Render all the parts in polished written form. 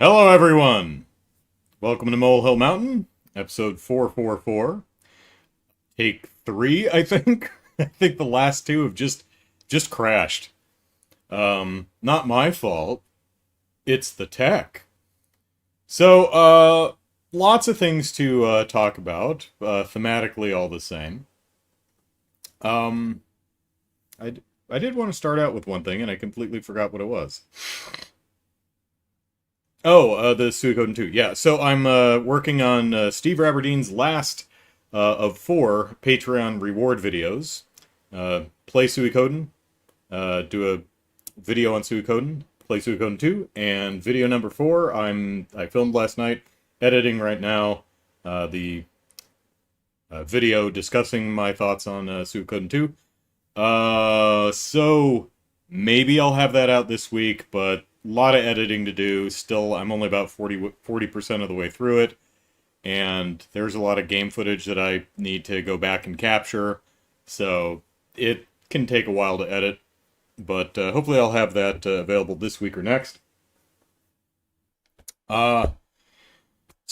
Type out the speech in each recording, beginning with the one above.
Hello, everyone. Welcome to Molehill Mountain, episode 444. Take 3, I think. I think the last two have just crashed. Not my fault. It's the tech. So, lots of things to talk about, thematically all the same. Um, I, I did want to start out with one thing, and I completely forgot what it was. Oh, the Suikoden 2. Yeah, so I'm working on Steve Aberdeen's last of 4 Patreon reward videos. Play Suikoden, do a video on Suikoden, play Suikoden 2, and video number 4 I filmed last night, editing right now the video discussing my thoughts on Suikoden 2. So maybe I'll have that out this week, but a lot of editing to do. Still, I'm only about 40% of the way through it, and there's a lot of game footage that I need to go back and capture, so it can take a while to edit, but hopefully I'll have that available this week or next. Uh,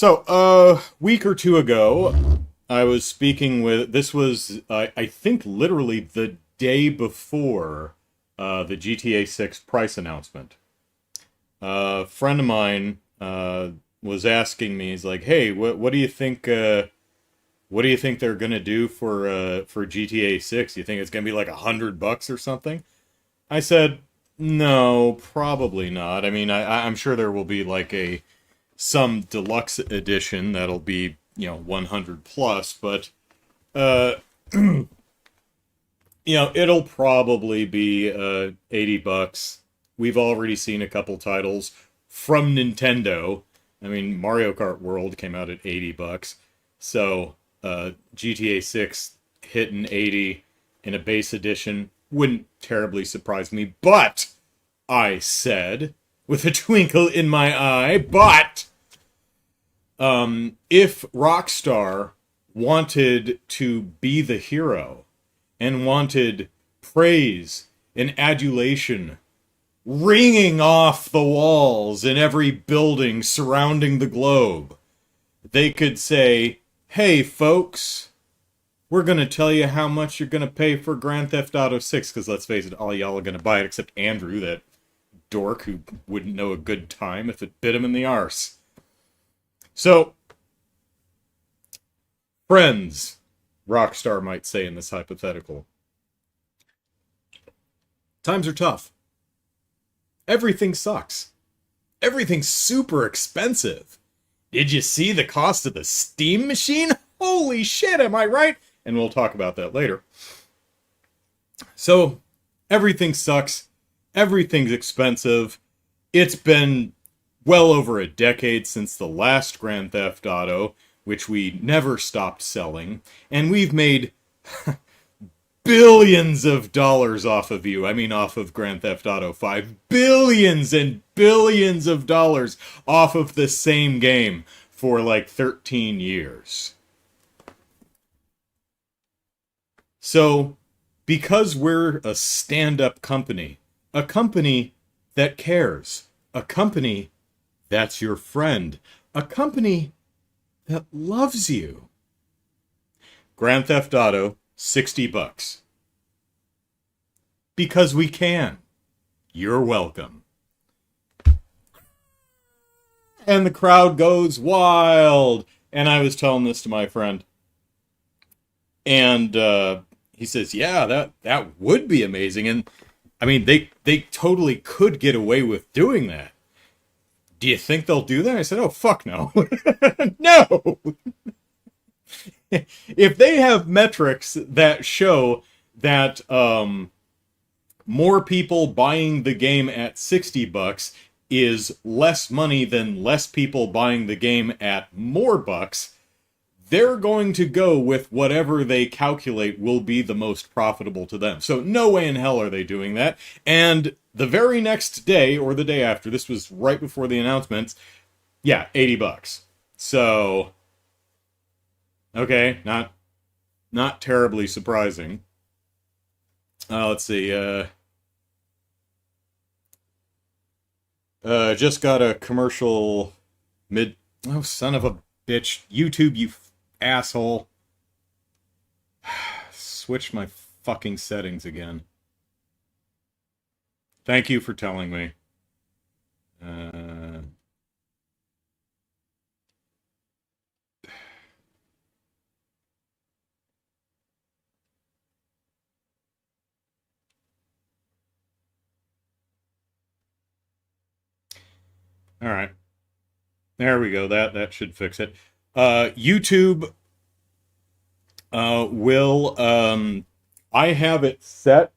a week or two ago, I was speaking with, this was, I think, literally the day before the GTA 6 price announcement. A friend of mine was asking me, he's like, "Hey, what do you think? What do you think they're gonna do for GTA 6? You think it's gonna be like $100 or something?" I said, "No, probably not. I mean, I'm sure there will be like some deluxe edition that'll be 100 plus, but uh, it'll probably be $80. We've already seen a couple titles from Nintendo. I mean, Mario Kart World came out at $80. So, GTA 6 hitting 80 in a base edition wouldn't terribly surprise me. But, I said, with a twinkle in my eye, but if Rockstar wanted to be the hero and wanted praise and adulation ringing off the walls in every building surrounding the globe, they could say, "Hey, folks, we're going to tell you how much you're going to pay for Grand Theft Auto 6, because let's face it, all y'all are going to buy it except Andrew, that dork who wouldn't know a good time if it bit him in the arse." So, friends, Rockstar might say in this hypothetical, times are tough. Everything sucks. Everything's super expensive. Did you see the cost of the Steam machine? Holy shit, am I right? And we'll talk about that later. So, everything sucks. Everything's expensive. It's been well over a decade since the last Grand Theft Auto, which we never stopped selling, and we've made billions of dollars off of you. I mean, off of Grand Theft Auto 5. Billions and billions of dollars off of the same game for like 13 years. So, because we're a stand-up company, a company that cares, a company that's your friend, a company that loves you, Grand Theft Auto, $60. Because we can. You're welcome. And the crowd goes wild. And I was telling this to my friend. And he says, "Yeah, that would be amazing." And I mean, they totally could get away with doing that. Do you think they'll do that? I said, "Oh, fuck no." No! If they have metrics that show that more people buying the game at $60 is less money than less people buying the game at more bucks, they're going to go with whatever they calculate will be the most profitable to them. So no way in hell are they doing that. And the very next day, or the day after, this was right before the announcements, yeah, $80. So, okay, not terribly surprising. Let's see. Just got a commercial mid. Oh, son of a bitch. YouTube, you asshole. Switch my fucking settings again. Thank you for telling me. Uh, all right. There we go. That should fix it. YouTube will I have it set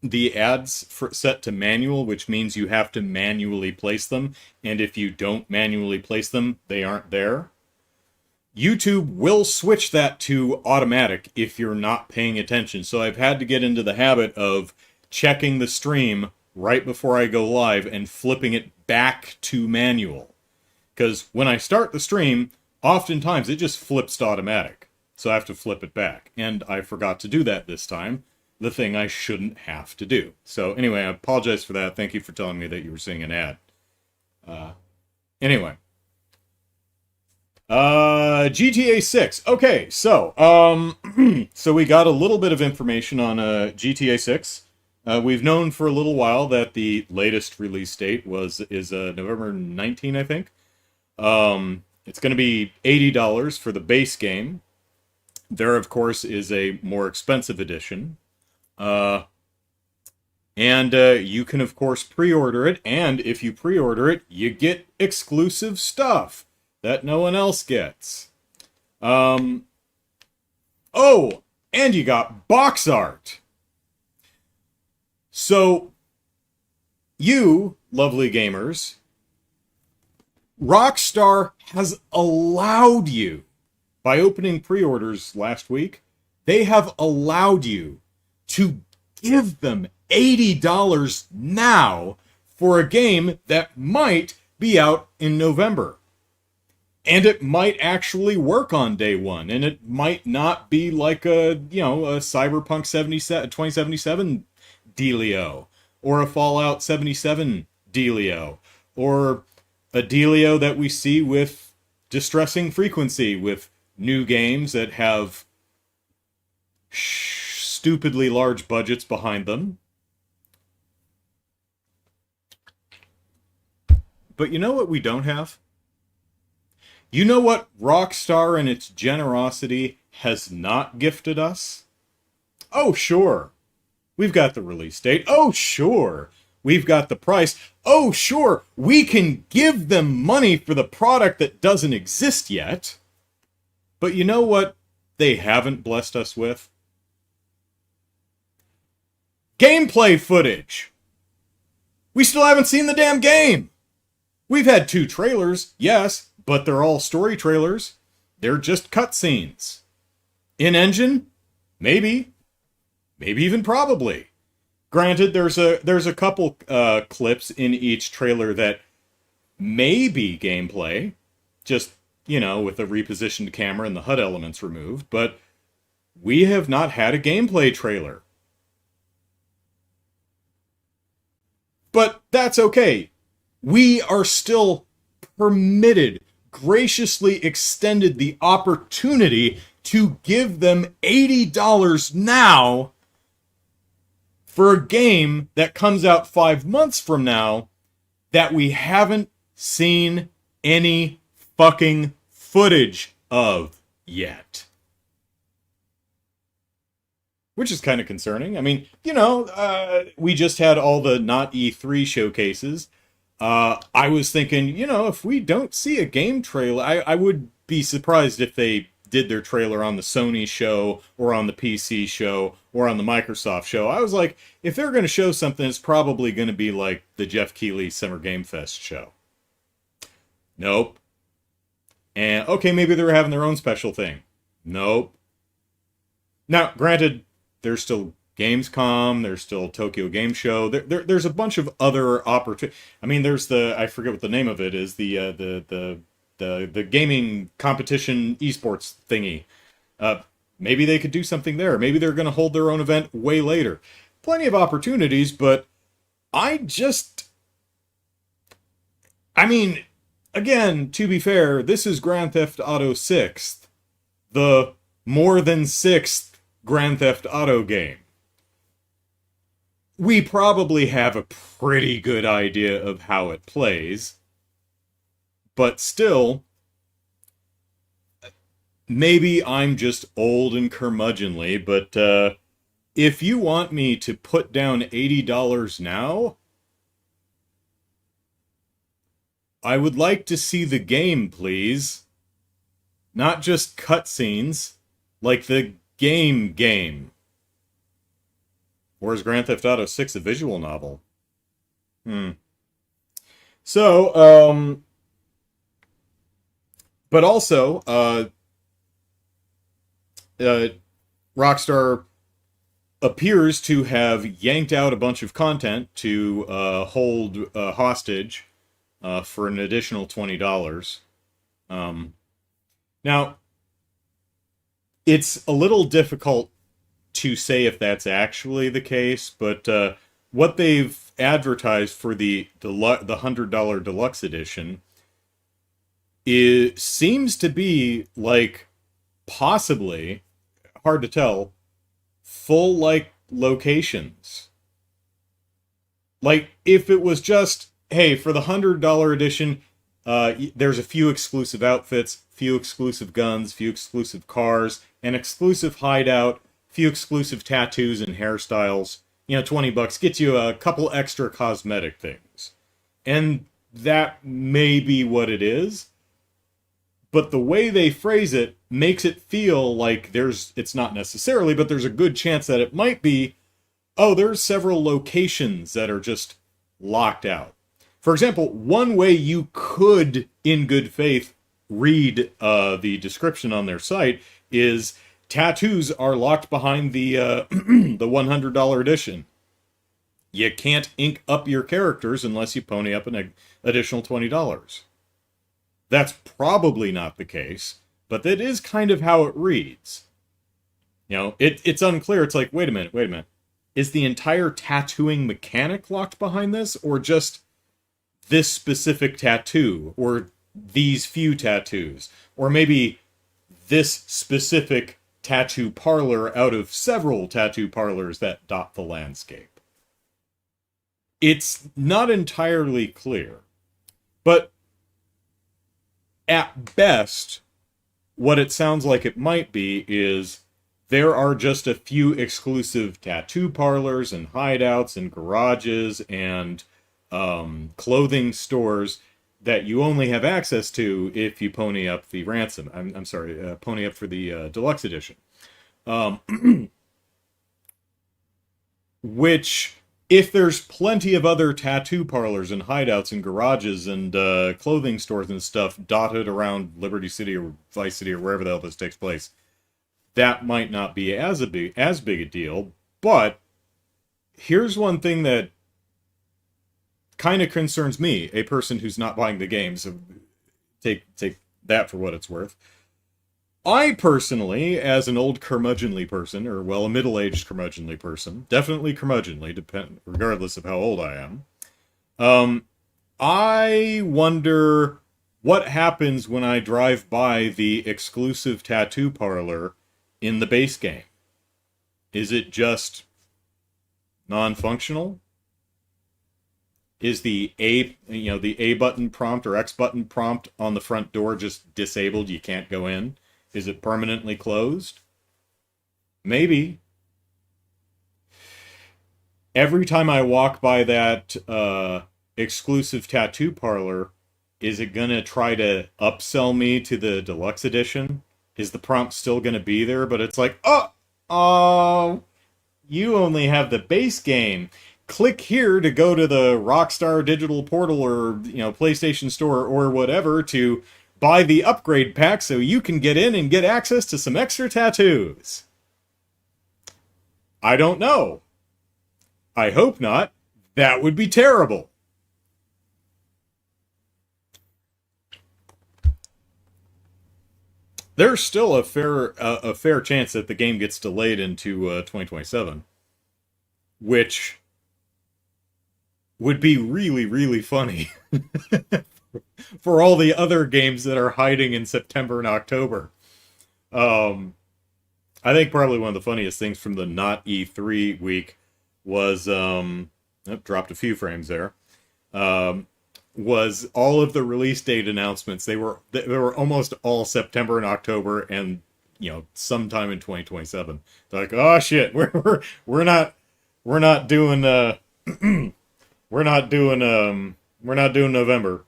the ads for set to manual, which means you have to manually place them, and if you don't manually place them, they aren't there. YouTube will switch that to automatic if you're not paying attention. So I've had to get into the habit of checking the stream right before I go live and flipping it back to manual. Because when I start the stream, oftentimes it just flips to automatic. So I have to flip it back. And I forgot to do that this time. The thing I shouldn't have to do. So anyway, I apologize for that. Thank you for telling me that you were seeing an ad. Anyway. GTA 6. Okay, so, so we got a little bit of information on GTA 6. We've known for a little while that the latest release date is November 19, I think. It's going to be $80 for the base game. There, of course, is a more expensive edition. And you can, of course, pre-order it. And if you pre-order it, you get exclusive stuff that no one else gets. Oh, and you got box art. So, you, lovely gamers, Rockstar has allowed you, by opening pre-orders last week, they have allowed you to give them $80 now for a game that might be out in November. And it might actually work on day one, and it might not be like a Cyberpunk 2077 dealio, or a Fallout 77 dealio, or a dealio that we see with distressing frequency with new games that have stupidly large budgets behind them. But you know what we don't have? You know what Rockstar and its generosity has not gifted us? Oh, sure. We've got the release date. Oh, sure. We've got the price. Oh, sure. We can give them money for the product that doesn't exist yet. But you know what they haven't blessed us with? Gameplay footage. We still haven't seen the damn game. We've had 2 trailers, yes, but they're all story trailers. They're just cutscenes. In-engine? Maybe. Maybe even probably. Granted, there's a couple clips in each trailer that may be gameplay, just, with a repositioned camera and the HUD elements removed, but we have not had a gameplay trailer. But that's okay. We are still permitted, graciously extended the opportunity to give them $80 now for a game that comes out 5 months from now that we haven't seen any fucking footage of yet. Which is kind of concerning. I mean, we just had all the not E3 showcases. I was thinking, if we don't see a game trailer, I would be surprised if they did their trailer on the Sony show or on the PC show or on the Microsoft show. I was like, if they're going to show something, it's probably going to be like the Jeff Keighley Summer Game Fest show. Nope. And, okay, maybe they're having their own special thing. Nope. Now, granted, there's still Gamescom, there's still Tokyo Game Show. There's a bunch of other opportunities. I mean, there's I forget what the name of it is, the gaming competition esports thingy. Maybe they could do something there. Maybe they're going to hold their own event way later. Plenty of opportunities, but I I mean, again, to be fair, this is Grand Theft Auto 6th, the more than sixth Grand Theft Auto game. We probably have a pretty good idea of how it plays, but still, maybe I'm just old and curmudgeonly, but if you want me to put down $80 now, I would like to see the game, please. Not just cutscenes, like the game. Or is Grand Theft Auto 6 a visual novel? Hmm. So, but also, uh, Rockstar appears to have yanked out a bunch of content to hold hostage for an additional $20. Um, Now, it's a little difficult to say if that's actually the case, but what they've advertised for the $100 deluxe edition seems to be like possibly, hard to tell, full like locations. Like if it was just, hey, for the $100 edition, there's a few exclusive outfits, few exclusive guns, few exclusive cars, an exclusive hideout, few exclusive tattoos and hairstyles. You know, $20 gets you a couple extra cosmetic things. And that may be what it is. But the way they phrase it makes it feel like it's not necessarily, but there's a good chance that it might be, oh, there's several locations that are just locked out. For example, one way you could, in good faith, read the description on their site is tattoos are locked behind the the $100 edition. You can't ink up your characters unless you pony up an additional $20. That's probably not the case, but that is kind of how it reads. You know, it's unclear. It's like, wait a minute. Is the entire tattooing mechanic locked behind this, or just this specific tattoo, or these few tattoos, or maybe this specific tattoo parlor out of several tattoo parlors that dot the landscape? It's not entirely clear, but at best, what it sounds like it might be is there are just a few exclusive tattoo parlors and hideouts and garages and clothing stores that you only have access to if you pony up the ransom. I'm sorry, pony up for the deluxe edition. Which, if there's plenty of other tattoo parlors and hideouts and garages and clothing stores and stuff dotted around Liberty City or Vice City or wherever the hell this takes place, that might not be as big a deal. But here's one thing that kind of concerns me, a person who's not buying the game, so take that for what it's worth. I personally, as an old curmudgeonly person, or well, a middle-aged curmudgeonly person, definitely curmudgeonly, regardless of how old I am, I wonder what happens when I drive by the exclusive tattoo parlor in the base game. Is it just non-functional? Is the A button prompt or X button prompt on the front door just disabled? You can't go in? Is it permanently closed? Maybe. Every time I walk by that exclusive tattoo parlor, is it going to try to upsell me to the deluxe edition? Is the prompt still going to be there? But it's like, oh, you only have the base game. Click here to go to the Rockstar Digital Portal or, PlayStation Store or whatever to buy the upgrade pack so you can get in and get access to some extra tattoos. I don't know. I hope not. That would be terrible. There's still a fair chance that the game gets delayed into 2027, which would be really, really funny for all the other games that are hiding in September and October. Um, I think probably one of the funniest things from the not E3 week was dropped a few frames there. Um, was all of the release date announcements. They were almost all September and October, and sometime in 2027. They're like, oh shit, we're not doing we're not doing November.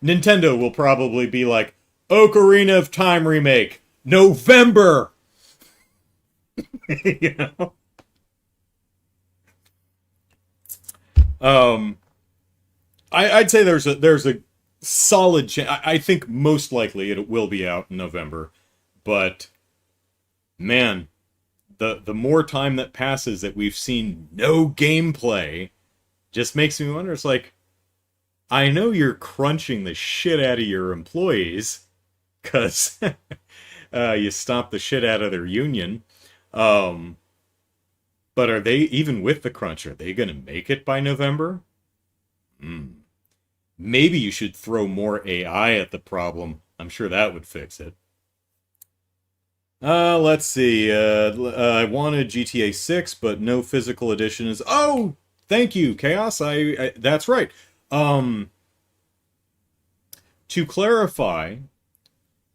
Nintendo will probably be like, Ocarina of Time remake, November. you know. Um, I'd say there's a solid chance. I think most likely it will be out in November, but man, the more time that passes that we've seen no gameplay just makes me wonder. It's like, I know you're crunching the shit out of your employees because you stomp the shit out of their union. Um, but are they, even with the crunch, are they going to make it by November? Hmm. Maybe you should throw more AI at the problem. I'm sure that would fix it. Let's see. I wanted GTA 6, but no physical edition is. Oh, thank you, Chaos. That's right. Um, to clarify,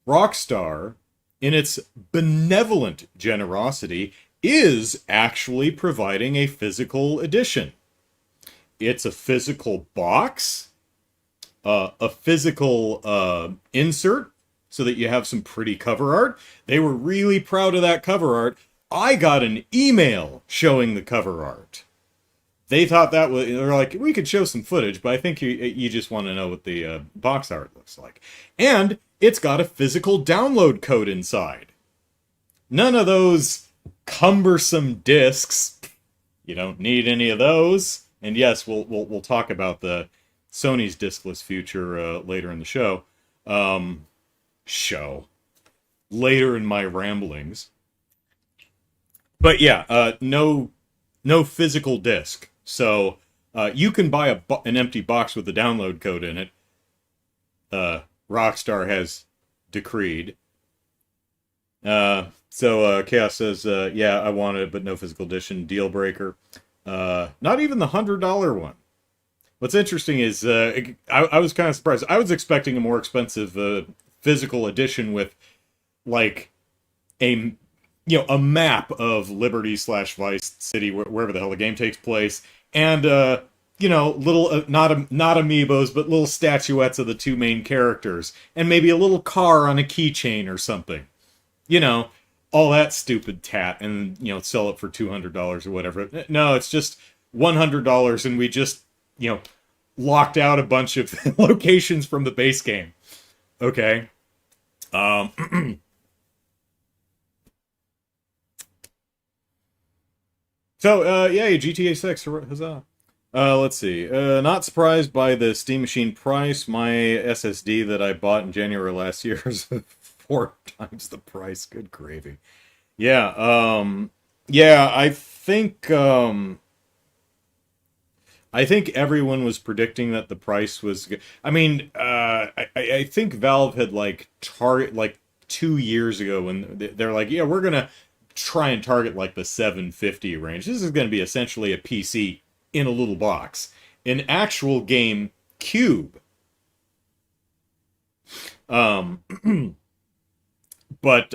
Rockstar, in its benevolent generosity, is actually providing a physical edition. It's a physical box, a physical insert, so that you have some pretty cover art. They were really proud of that cover art. I got an email showing the cover art. They thought that was, they're like, we could show some footage, but I think you just want to know what the box art looks like. And it's got a physical download code inside. None of those cumbersome discs. You don't need any of those. And yes, we'll talk about the Sony's discless future later in the show. Later in my ramblings. But yeah, no physical disc. So you can buy an empty box with a download code in it. Rockstar has decreed. So Chaos says, yeah, I want it, but no physical edition. Deal breaker. Not even the $100 one. What's interesting is I was kind of surprised. I was expecting a more expensive physical edition with like a map of Liberty / Vice City, wherever the hell the game takes place, and little not amiibos, but little statuettes of the two main characters, and maybe a little car on a keychain or something. All that stupid tat, and sell it for $200 or whatever. No, it's just $100, and we just locked out a bunch of locations from the base game. Okay. So, yeah, GTA 6, huzzah. Let's see. Not surprised by the Steam Machine price. My SSD that I bought in January last year is 4 times the price. Good gravy. Yeah, I think everyone was predicting that the price was. I mean, I think Valve had like 2 years ago when they're like, yeah, we're gonna try and target like the 750 range. This is going to be essentially a PC in a little box, an actual game cube. But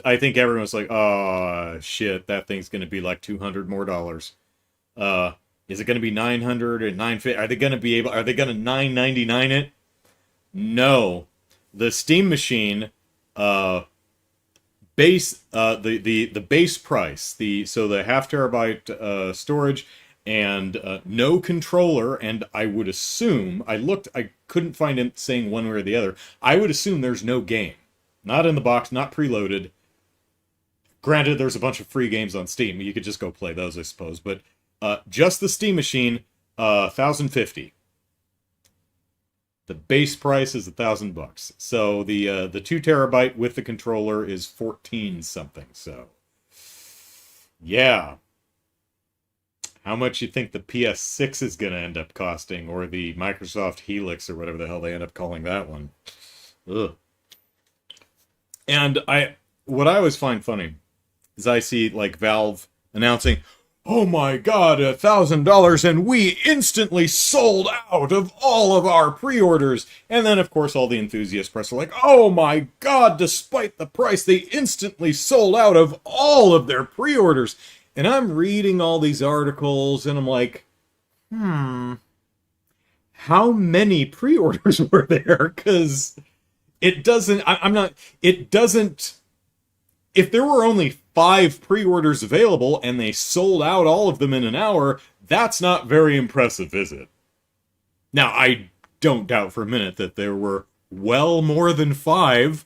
I think everyone's like, oh shit, that thing's going to be like $200 more. Is it going to be 900 and 950? Are they going to be able? Are they going to 999 it? No, the Steam Machine, base, the base price, the half terabyte storage, and no controller. And I would assume, I couldn't find it saying one way or the other. I would assume there's no game, not in the box, not preloaded. Granted, there's a bunch of free games on Steam. You could just go play those, I suppose. But just the Steam Machine, 1,050. The base price is $1,000. So the 2 terabyte with the controller is 14 something. So yeah, how much you think the PS6 is going to end up costing, or the Microsoft Helix, or whatever the hell they end up calling that one. Ugh. And what I always find funny is I see like Valve announcing, "Oh my God, $1,000, and we instantly sold out of all of our pre-orders." And then, of course, all the enthusiast press are like, "Oh my God, despite the price, they instantly sold out of all of their pre-orders." And I'm reading all these articles, and I'm like, how many pre-orders were there? Because it doesn't, I'm not, it doesn't, if there were only 5 pre-orders available and they sold out all of them in an hour, that's not very impressive, is it? Now, I don't doubt for a minute that there were well more than 5,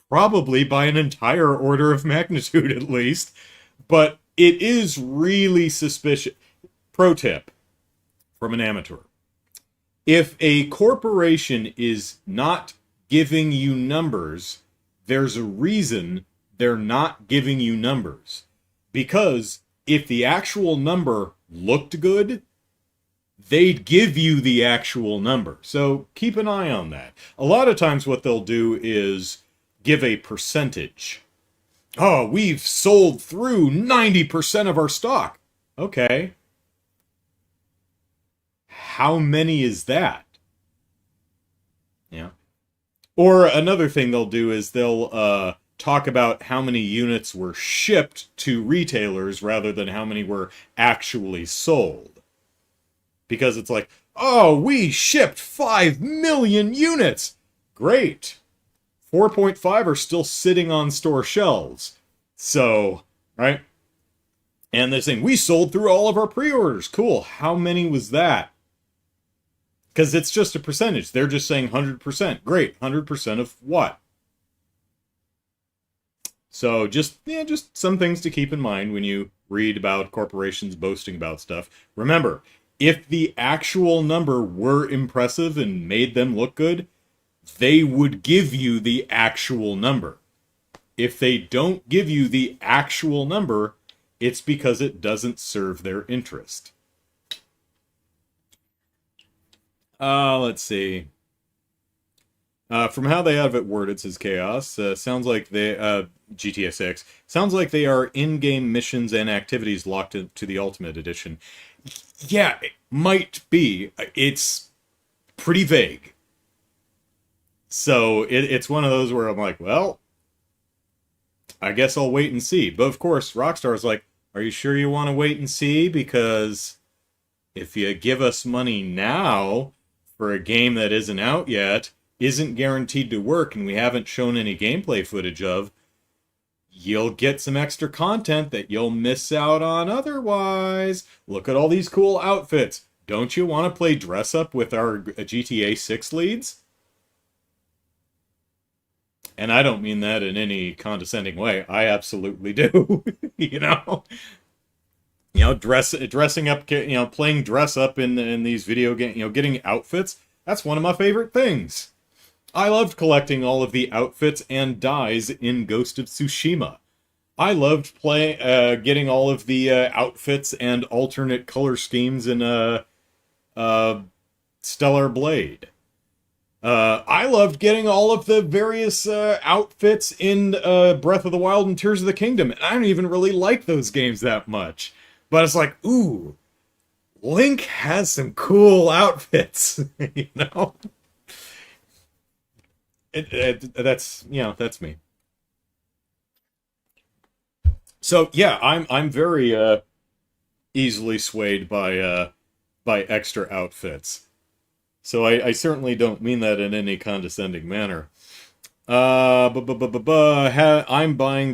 probably by an entire order of magnitude at least, but it is really suspicious. Pro tip from an amateur. If a corporation is not giving you numbers, there's a reason they're not giving you numbers. Because if the actual number looked good, they'd give you the actual number. So keep an eye on that. A lot of times what they'll do is give a percentage. "Oh, we've sold through 90% of our stock." Okay. How many is that? Yeah. Or another thing they'll do is they'll talk about how many units were shipped to retailers rather than how many were actually sold. Because it's like, "Oh, we shipped 5 million units. Great. 4.5 are still sitting on store shelves." So, right? And they're saying, "We sold through all of our pre-orders." Cool. How many was that? Because it's just a percentage. They're just saying 100%. Great. 100% of what? So just some things to keep in mind when you read about corporations boasting about stuff. Remember, if the actual number were impressive and made them look good, they would give you the actual number. If they don't give you the actual number, it's because it doesn't serve their interest. Let's see. From how they have it worded, says Chaos, sounds like they, GTA 6, sounds like they are in-game missions and activities locked to the Ultimate Edition. Yeah, it might be. It's pretty vague. So it's one of those where I'm like, well, I guess I'll wait and see. But of course, Rockstar's like, "Are you sure you want to wait and see? Because if you give us money now for a game that isn't out yet, isn't guaranteed to work, and we haven't shown any gameplay footage of, you'll get some extra content that you'll miss out on otherwise. Look at all these cool outfits. Don't you want to play dress up with our GTA 6 leads?" And I don't mean that in any condescending way. I absolutely do. You know? Dressing up, playing dress up in these video games, getting outfits. That's one of my favorite things. I loved collecting all of the outfits and dyes in Ghost of Tsushima. I loved getting all of the outfits and alternate color schemes in Stellar Blade. I loved getting all of the various outfits in Breath of the Wild and Tears of the Kingdom. And I don't even really like those games that much. But it's like, ooh, Link has some cool outfits, you know? That's me. So yeah, I'm very easily swayed by extra outfits. So I certainly don't mean that in any condescending manner. I'm buying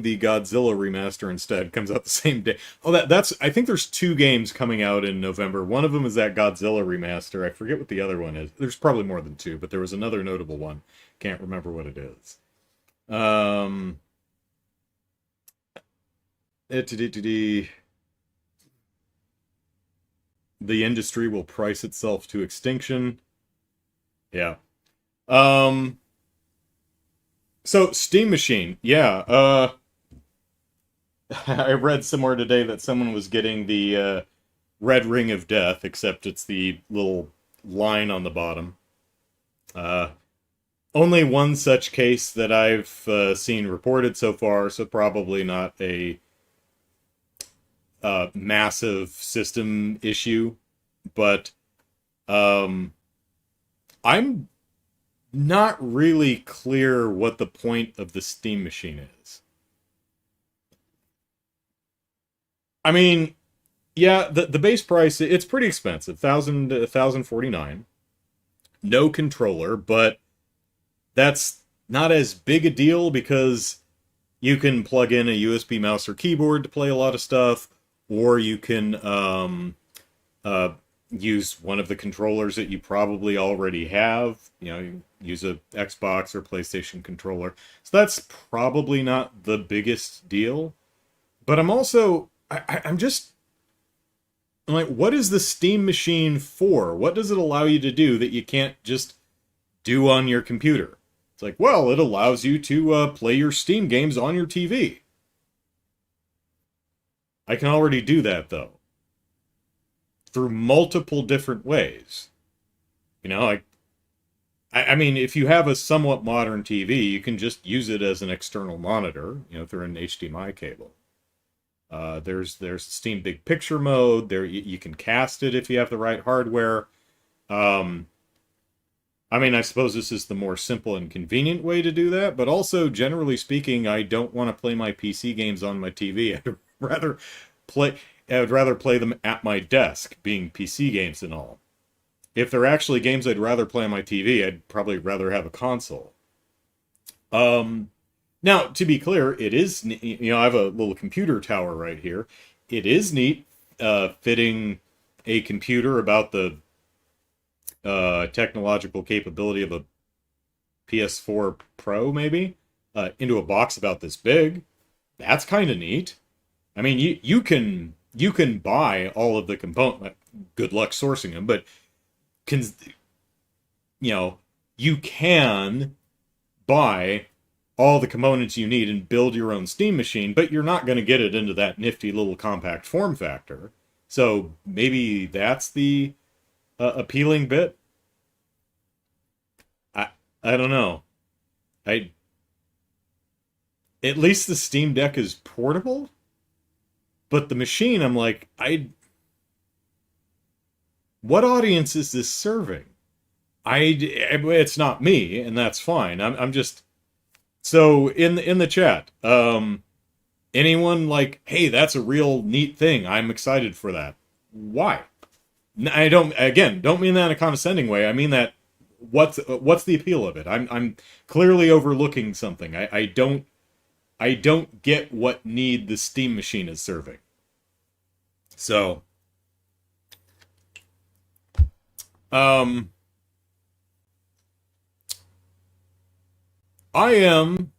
the Godzilla remaster instead. Comes out the same day. Oh, that's. I think there's 2 games coming out in November. One of them is that Godzilla remaster. I forget what the other one is. There's probably more than 2, but there was another notable one. Can't remember what it is. The industry will price itself to extinction. Yeah. So Steam Machine, yeah. I read somewhere today that someone was getting the red ring of death, except it's the little line on the bottom. Uh, Only one such case that I've seen reported so far, so probably not a massive system issue. But um, I'm not really clear what the point of the Steam machine is. I mean, yeah, the base price, it's pretty expensive, 1,049. No controller, but that's not as big a deal because you can plug in a USB mouse or keyboard to play a lot of stuff, or you can uh, use one of the controllers that you probably already have. You use a Xbox or PlayStation controller. So that's probably not the biggest deal. But I'm also, I'm just I'm like, what is the Steam machine for? What does it allow you to do that you can't just do on your computer? It's like, well, it allows you to play your Steam games on your TV. I can already do that, though, through multiple different ways. You know, I mean, if you have a somewhat modern TV, you can just use it as an external monitor, through an HDMI cable. There's Steam Big Picture mode. There you can cast it if you have the right hardware. Um, I mean, I suppose this is the more simple and convenient way to do that, but also, generally speaking, I don't want to play my PC games on my TV. Rather play I'd rather play them at my desk, being PC games and all. If they're actually games I'd rather play on my TV, I'd probably rather have a console. Um, Now, to be clear, it is, I have a little computer tower right here. It is neat fitting a computer about the technological capability of a PS4 Pro, maybe, into a box about this big. That's kind of neat. I mean, you can buy all of the component. Good luck sourcing them, but can you know you can buy all the components you need and build your own Steam machine, but you're not going to get it into that nifty little compact form factor. So maybe that's the appealing bit. I I don't know. I At least the Steam Deck is portable, but the machine, I'm like, what audience is this serving? It's not me, and that's fine. I'm just so in the chat. Anyone like, hey, that's a real neat thing. I'm excited for that. Why? I don't mean that in a condescending way. I mean that what's the appeal of it? I'm clearly overlooking something. I don't get what need the Steam machine is serving. So, um, I am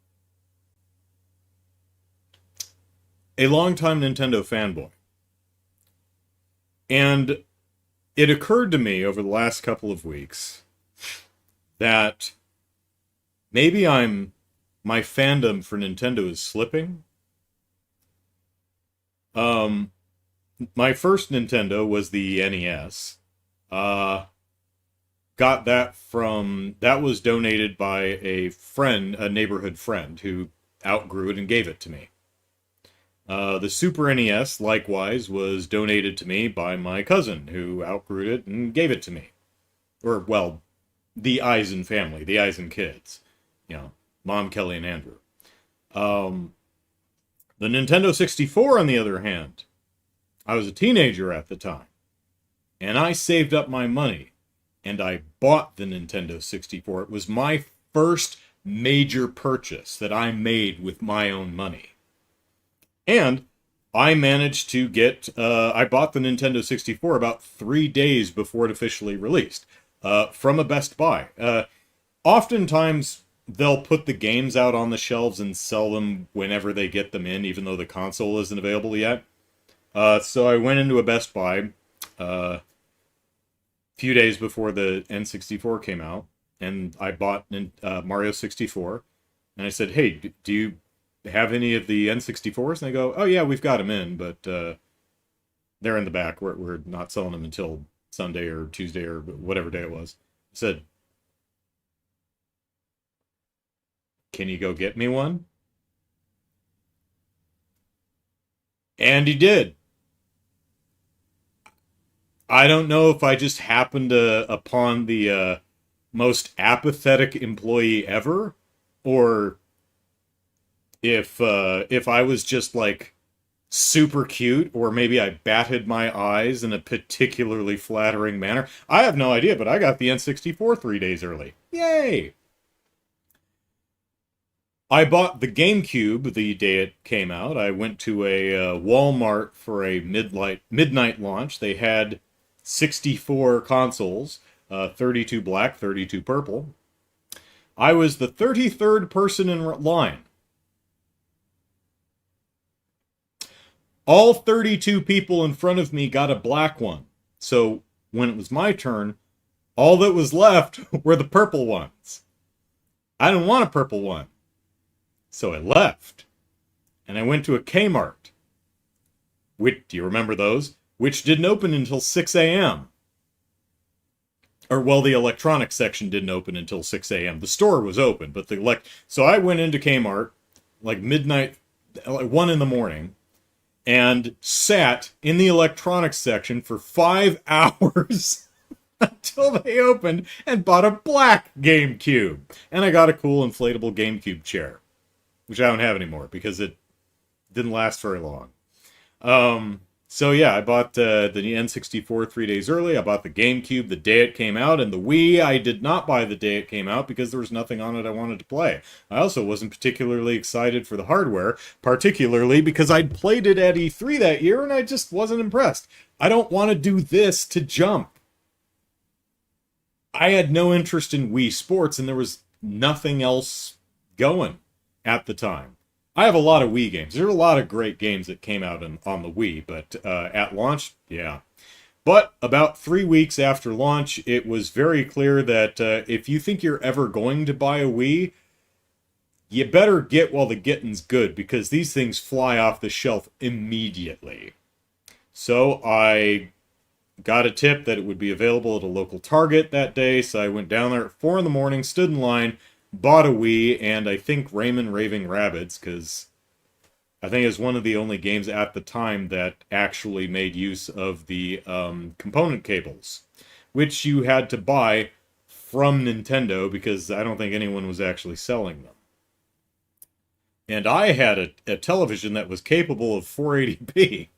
a longtime Nintendo fanboy. And it occurred to me over the last couple of weeks that maybe my fandom for Nintendo is slipping. Um, my first Nintendo was the NES. Uh, that was donated by a friend, a neighborhood friend, who outgrew it and gave it to me. The Super NES, likewise, was donated to me by my cousin, who outgrew it and gave it to me. Or, well, the Eisen family, the Eisen kids. Mom, Kelly, and Andrew. Um, the Nintendo 64, on the other hand, I was a teenager at the time, and I saved up my money, and I bought the Nintendo 64. It was my first major purchase that I made with my own money. And I managed to I bought the Nintendo 64 about 3 days before it officially released, from a Best Buy. Oftentimes, they'll put the games out on the shelves and sell them whenever they get them in, even though the console isn't available yet. So I went into a Best Buy a few days before the N64 came out, and I bought Mario 64. And I said, hey, do you have any of the N64s? And they go, oh yeah, we've got them in, but They're in the back. We're not selling them until Sunday or Tuesday or whatever day it was. I said, can you go get me one? And he did. I don't know if I just happened upon the most apathetic employee ever, or if I was just like super cute, or maybe I batted my eyes in a particularly flattering manner. I have no idea, but I got the N64 3 days early. Yay! I bought the GameCube the day it came out. I went to a Walmart for a midnight launch. They had 64 consoles, 32 black, 32 purple. I was the 33rd person in line. All 32 people in front of me got a black one. So when it was my turn, all that was left were the purple ones. I didn't want a purple one. So I left. And I went to a Kmart. Which, do you remember those? Which didn't open until 6 a.m. Or, well, the electronics section didn't open until 6 a.m. The store was open, but so I went into Kmart, like midnight, like 1 in the morning, and sat in the electronics section for 5 hours until they opened, and bought a black GameCube. And I got a cool inflatable GameCube chair, which I don't have anymore because it didn't last very long. So yeah, I bought the N64 3 days early. I bought the GameCube the day it came out, and the Wii I did not buy the day it came out because there was nothing on it I wanted to play. I also wasn't particularly excited for the hardware, particularly because I'd played it at E3 that year and I just wasn't impressed. I don't want to do this to jump. I had no interest in Wii Sports, and there was nothing else going at the time. I have a lot of Wii games. There are a lot of great games that came out on the Wii, but at launch, yeah. But about 3 weeks after launch, it was very clear that if you think you're ever going to buy a Wii, you better get while the getting's good, because these things fly off the shelf immediately. So I got a tip that it would be available at a local Target that day, so I went down there at 4 in the morning, stood in line, bought a Wii, and I think Rayman Raving Rabbids, because I think it's one of the only games at the time that actually made use of the component cables, which you had to buy from Nintendo because I don't think anyone was actually selling them. And I had a television that was capable of 480p.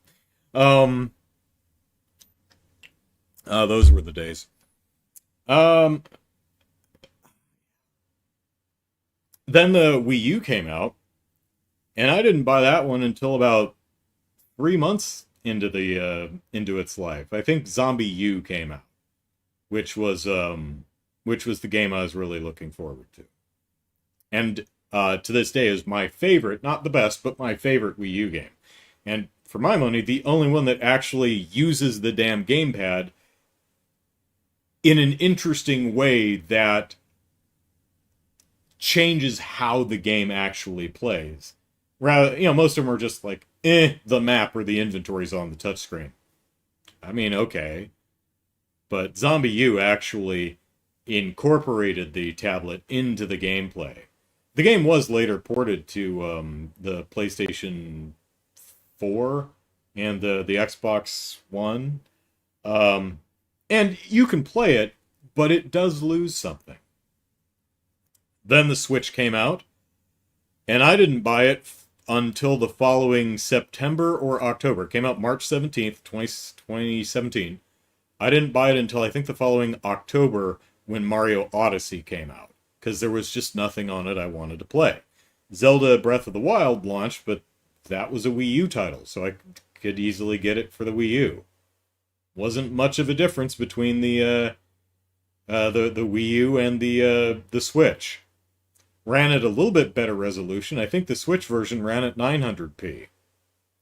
Those were the days. Then the Wii U came out, and I didn't buy that one until about 3 months into its life. I think Zombie U came out, which was the game I was really looking forward to, and to this day is my favorite, not the best, but my favorite Wii U game. And for my money, the only one that actually uses the damn gamepad in an interesting way that changes how the game actually plays. Rather, most of them are just like, the map or the inventory's on the touchscreen. I mean, okay. But Zombie U actually incorporated the tablet into the gameplay. The game was later ported to the PlayStation 4 and the Xbox One. And you can play it, but it does lose something. Then the Switch came out, and I didn't buy it until the following September or October. It came out March 17th, 2017. I didn't buy it until I think the following October when Mario Odyssey came out, because there was just nothing on it I wanted to play. Zelda Breath of the Wild launched, but that was a Wii U title, so I could easily get it for the Wii U. Wasn't much of a difference between the Wii U and the Switch. Ran at a little bit better resolution. I think the Switch version ran at 900p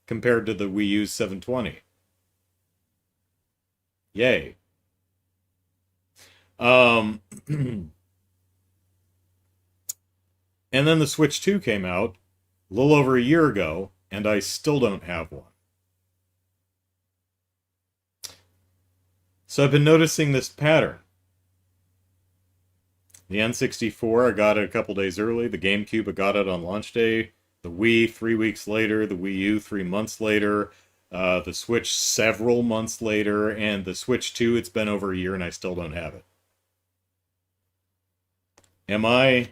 compared to the Wii U's 720. Yay. And then the Switch 2 came out a little over a year ago, and I still don't have one. So I've been noticing this pattern. The N64, I got it a couple days early. The GameCube, I got it on launch day. The Wii, 3 weeks later. The Wii U, 3 months later. The Switch, several months later. And the Switch 2, it's been over a year and I still don't have it. Am I...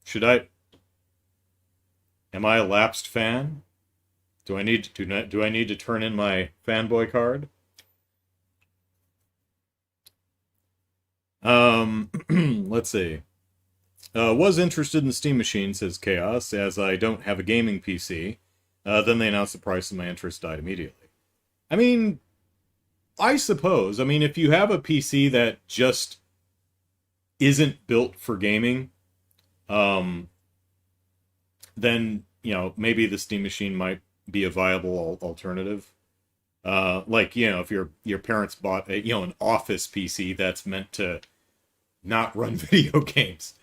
Should I... Am I a lapsed fan? Do I need to turn in my fanboy card? Let's see. Was interested in the Steam Machine, says Chaos, as I don't have a gaming PC. Then they announced the price and my interest died immediately. I mean, I suppose. I mean, if you have a PC that just isn't built for gaming, then, maybe the Steam Machine might be a viable alternative. Like, if your parents bought an office PC that's meant to not run video games.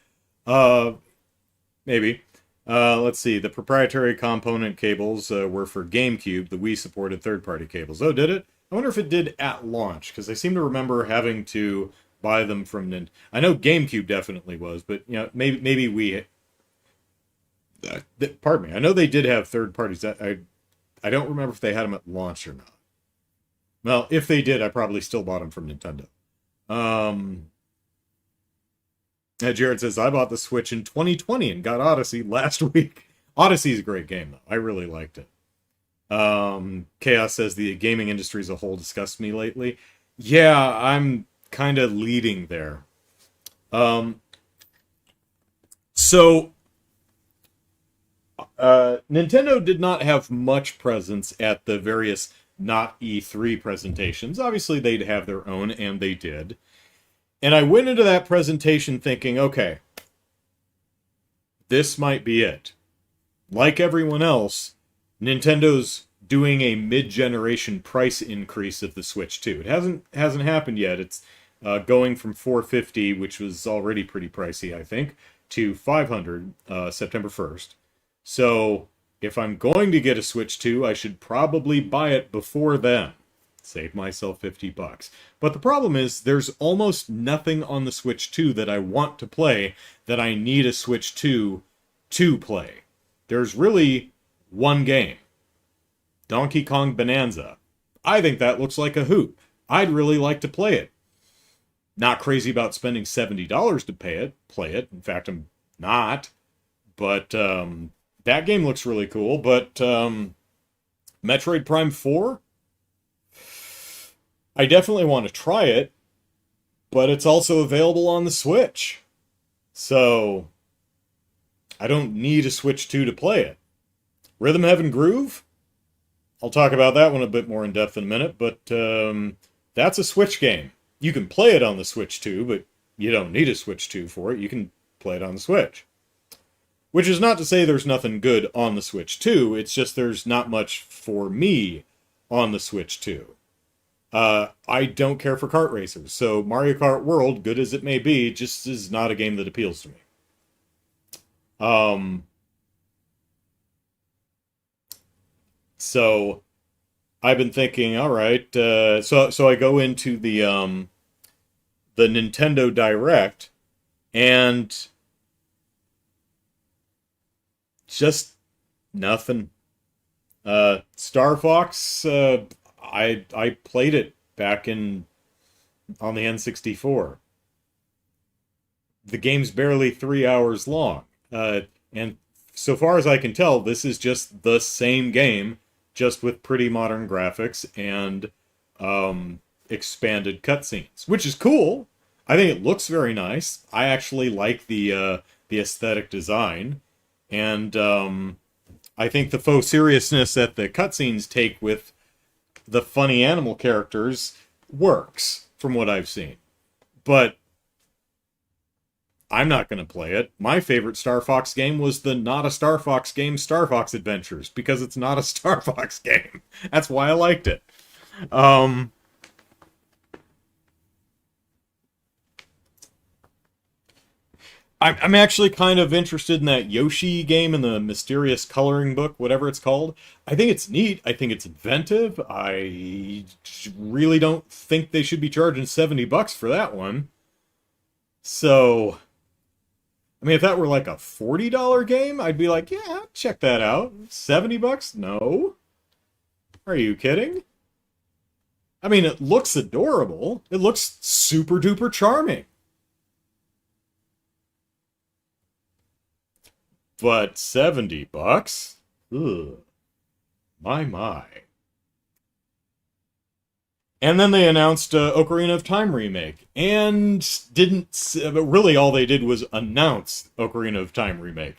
Maybe. Let's see. The proprietary component cables were for GameCube. The Wii supported third-party cables. Oh, did it? I wonder if it did at launch, because I seem to remember having to buy them from Nintendo. I know GameCube definitely was, but maybe Wii. Pardon me. I know they did have third parties. I don't remember if they had them at launch or not. Well, if they did, I probably still bought them from Nintendo. Jared says, I bought the Switch in 2020 and got Odyssey last week. Odyssey's a great game, though. I really liked it. Chaos says, the gaming industry as a whole disgusts me lately. Yeah, I'm kind of leading there. Nintendo did not have much presence at the various not E3 presentations. Obviously, they'd have their own, and they did. And I went into that presentation thinking, okay, this might be it. Like everyone else, Nintendo's doing a mid-generation price increase of the Switch 2. It hasn't happened yet. It's going from $450, which was already pretty pricey, I think, to $500 September 1st. So if I'm going to get a Switch 2, I should probably buy it before then. Save myself $50. But the problem is, there's almost nothing on the Switch 2 that I want to play that I need a Switch 2 to play. There's really one game. Donkey Kong Bonanza. I think that looks like a hoot. I'd really like to play it. Not crazy about spending $70 to play it. In fact, I'm not. But that game looks really cool. But Metroid Prime 4? I definitely want to try it, but it's also available on the Switch. So, I don't need a Switch 2 to play it. Rhythm Heaven Groove? I'll talk about that one a bit more in depth in a minute, but that's a Switch game. You can play it on the Switch 2, but you don't need a Switch 2 for it. You can play it on the Switch. Which is not to say there's nothing good on the Switch 2, it's just there's not much for me on the Switch 2. I don't care for kart racers, so Mario Kart World, good as it may be, just is not a game that appeals to me. So I've been thinking, all right, so I go into the Nintendo Direct, and just nothing. Star Fox, I played it back on the N64. The game's barely 3 hours long. And so far as I can tell, this is just the same game, just with pretty modern graphics and expanded cutscenes, which is cool. I think it looks very nice. I actually like the aesthetic design. And I think the faux seriousness that the cutscenes take with the funny animal characters works, from what I've seen. But I'm not going to play it. My favorite Star Fox game was the not a Star Fox game, Star Fox Adventures, because it's not a Star Fox game. That's why I liked it. I'm actually kind of interested in that Yoshi game in the mysterious coloring book, whatever it's called. I think it's neat. I think it's inventive. I really don't think they should be charging $70 for that one. So, I mean, if that were like a $40 game, I'd be like, yeah, check that out. $70? No. Are you kidding? I mean, it looks adorable. It looks super duper charming. But $70? Ugh. My. And then they announced Ocarina of Time remake, and didn't. But really, all they did was announce Ocarina of Time remake.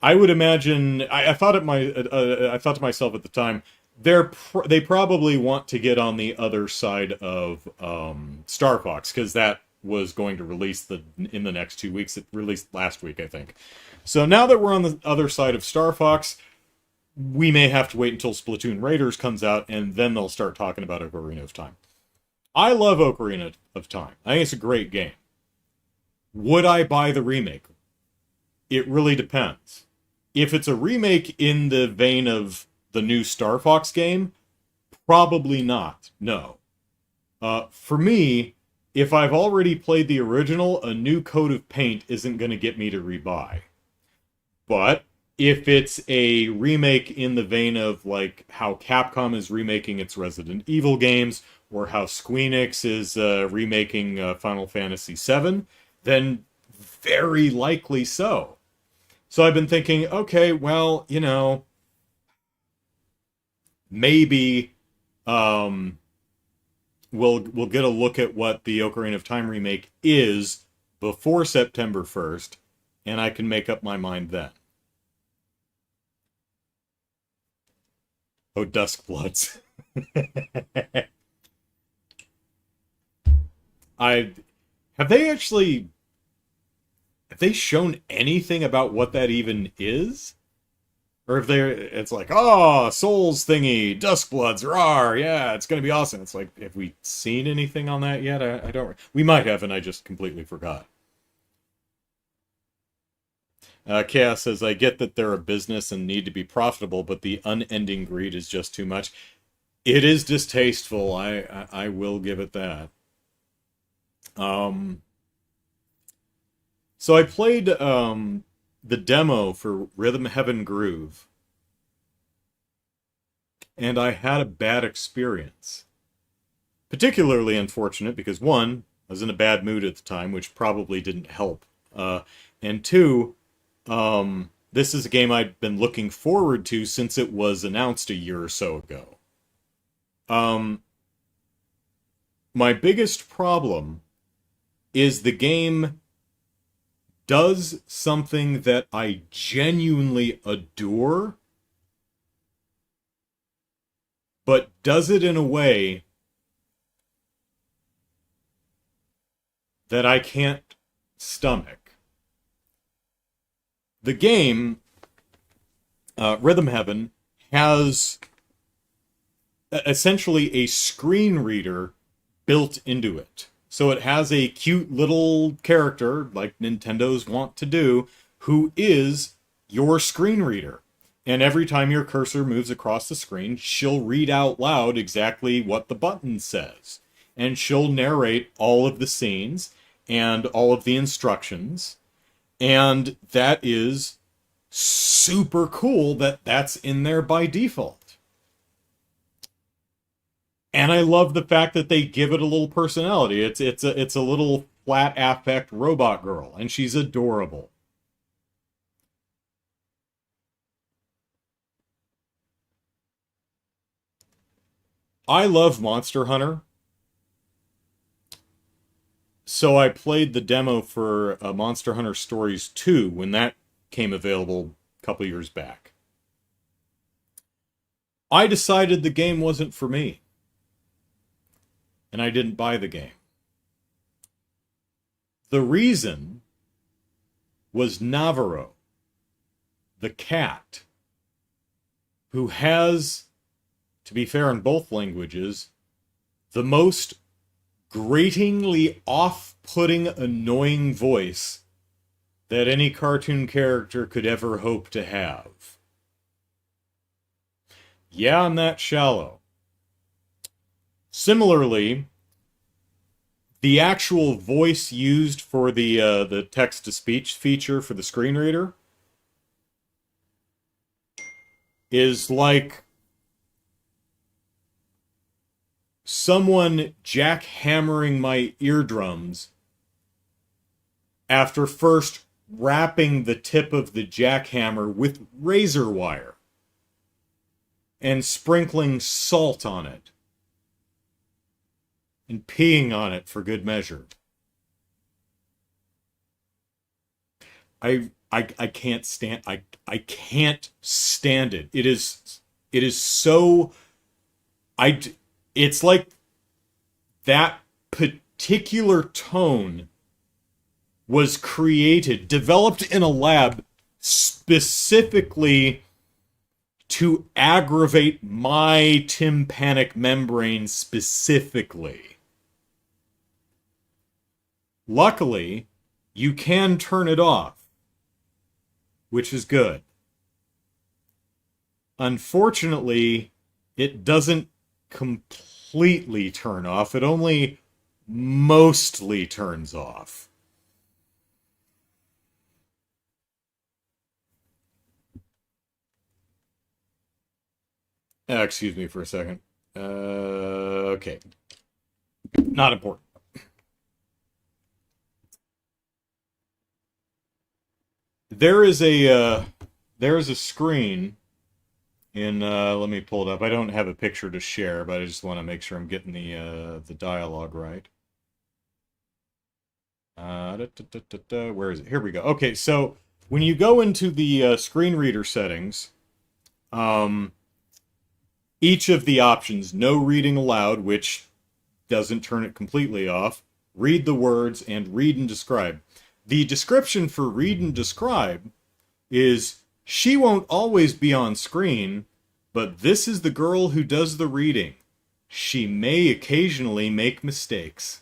I would imagine. I thought I thought to myself at the time, they probably want to get on the other side of Star Fox, because that was going to release in the next 2 weeks. It released last week, I think. So now that we're on the other side of Star Fox, we may have to wait until Splatoon Raiders comes out, and then they'll start talking about Ocarina of Time. I love Ocarina of Time. I think it's a great game. Would I buy the remake? It really depends. If it's a remake in the vein of the new Star Fox game, probably not. No. For me, if I've already played the original, a new coat of paint isn't going to get me to rebuy. But if it's a remake in the vein of like how Capcom is remaking its Resident Evil games, or how Squeenix is remaking Final Fantasy VII, then very likely so. So I've been thinking, okay, well, maybe we'll get a look at what the Ocarina of Time remake is before September 1st, and I can make up my mind then. Oh, Duskbloods. I have they actually have they shown anything about what that even is? Or if it's like, oh, Souls thingy, Duskbloods, rawr, yeah, it's gonna be awesome. It's like, have we seen anything on that yet? I don't. We might have, and I just completely forgot. Chaos says, I get that they're a business and need to be profitable, but the unending greed is just too much. It is distasteful. I will give it that. So I played the demo for Rhythm Heaven Groove, and I had a bad experience. Particularly unfortunate because, one, I was in a bad mood at the time, which probably didn't help. And two, this is a game I'd been looking forward to since it was announced a year or so ago. My biggest problem is the game does something that I genuinely adore, but does it in a way that I can't stomach. The game, Rhythm Heaven, has essentially a screen reader built into it. So it has a cute little character, like Nintendo's want to do, who is your screen reader. And every time your cursor moves across the screen, she'll read out loud exactly what the button says. And she'll narrate all of the scenes and all of the instructions. And that is super cool that that's in there by default. And I love the fact that they give it a little personality. It's a little flat affect robot girl, and she's adorable. I love Monster Hunter. So I played the demo for Monster Hunter Stories 2 when that came available a couple years back. I decided the game wasn't for me. And I didn't buy the game. The reason was Navarro, the cat, who has, to be fair in both languages, the most gratingly off-putting, annoying voice that any cartoon character could ever hope to have. Yeah, I'm that shallow. Similarly, the actual voice used for the text-to-speech feature for the screen reader is like someone jackhammering my eardrums after first wrapping the tip of the jackhammer with razor wire and sprinkling salt on it and peeing on it for good measure. I can't stand I can't stand it. It is so I it's like that particular tone was created, developed in a lab specifically to aggravate my tympanic membrane specifically. Luckily, you can turn it off, which is good. Unfortunately, it doesn't completely turn off. It only mostly turns off. Excuse me for a second. Okay. Not important. There is a screen in let me pull it up. I don't have a picture to share, but I just want to make sure I'm getting the dialogue right. Where is it? Here we go. Okay, so when you go into the screen reader settings, each of the options, no reading aloud, which doesn't turn it completely off, read the words, and read and describe. The description for read and describe is, she won't always be on screen, but this is the girl who does the reading. She may occasionally make mistakes.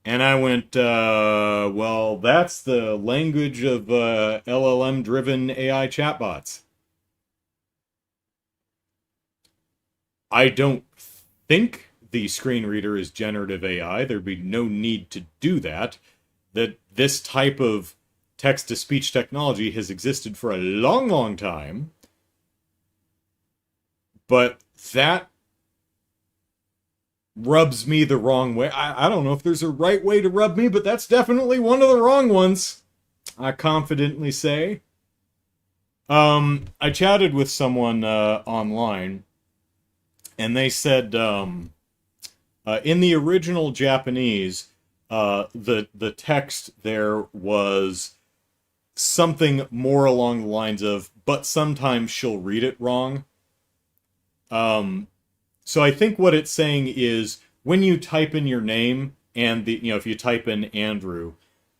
And I went, well, that's the language of LLM-driven AI chatbots. I don't think the screen reader is generative AI. There'd be no need to do that. That this type of text-to-speech technology has existed for a long, long time. But that rubs me the wrong way. I don't know if there's a right way to rub me, but that's definitely one of the wrong ones. I confidently say. I chatted with someone online, and they said in the original Japanese, the text there was something more along the lines of, but sometimes she'll read it wrong. So I think what it's saying is, when you type in your name, and if you type in Andrew,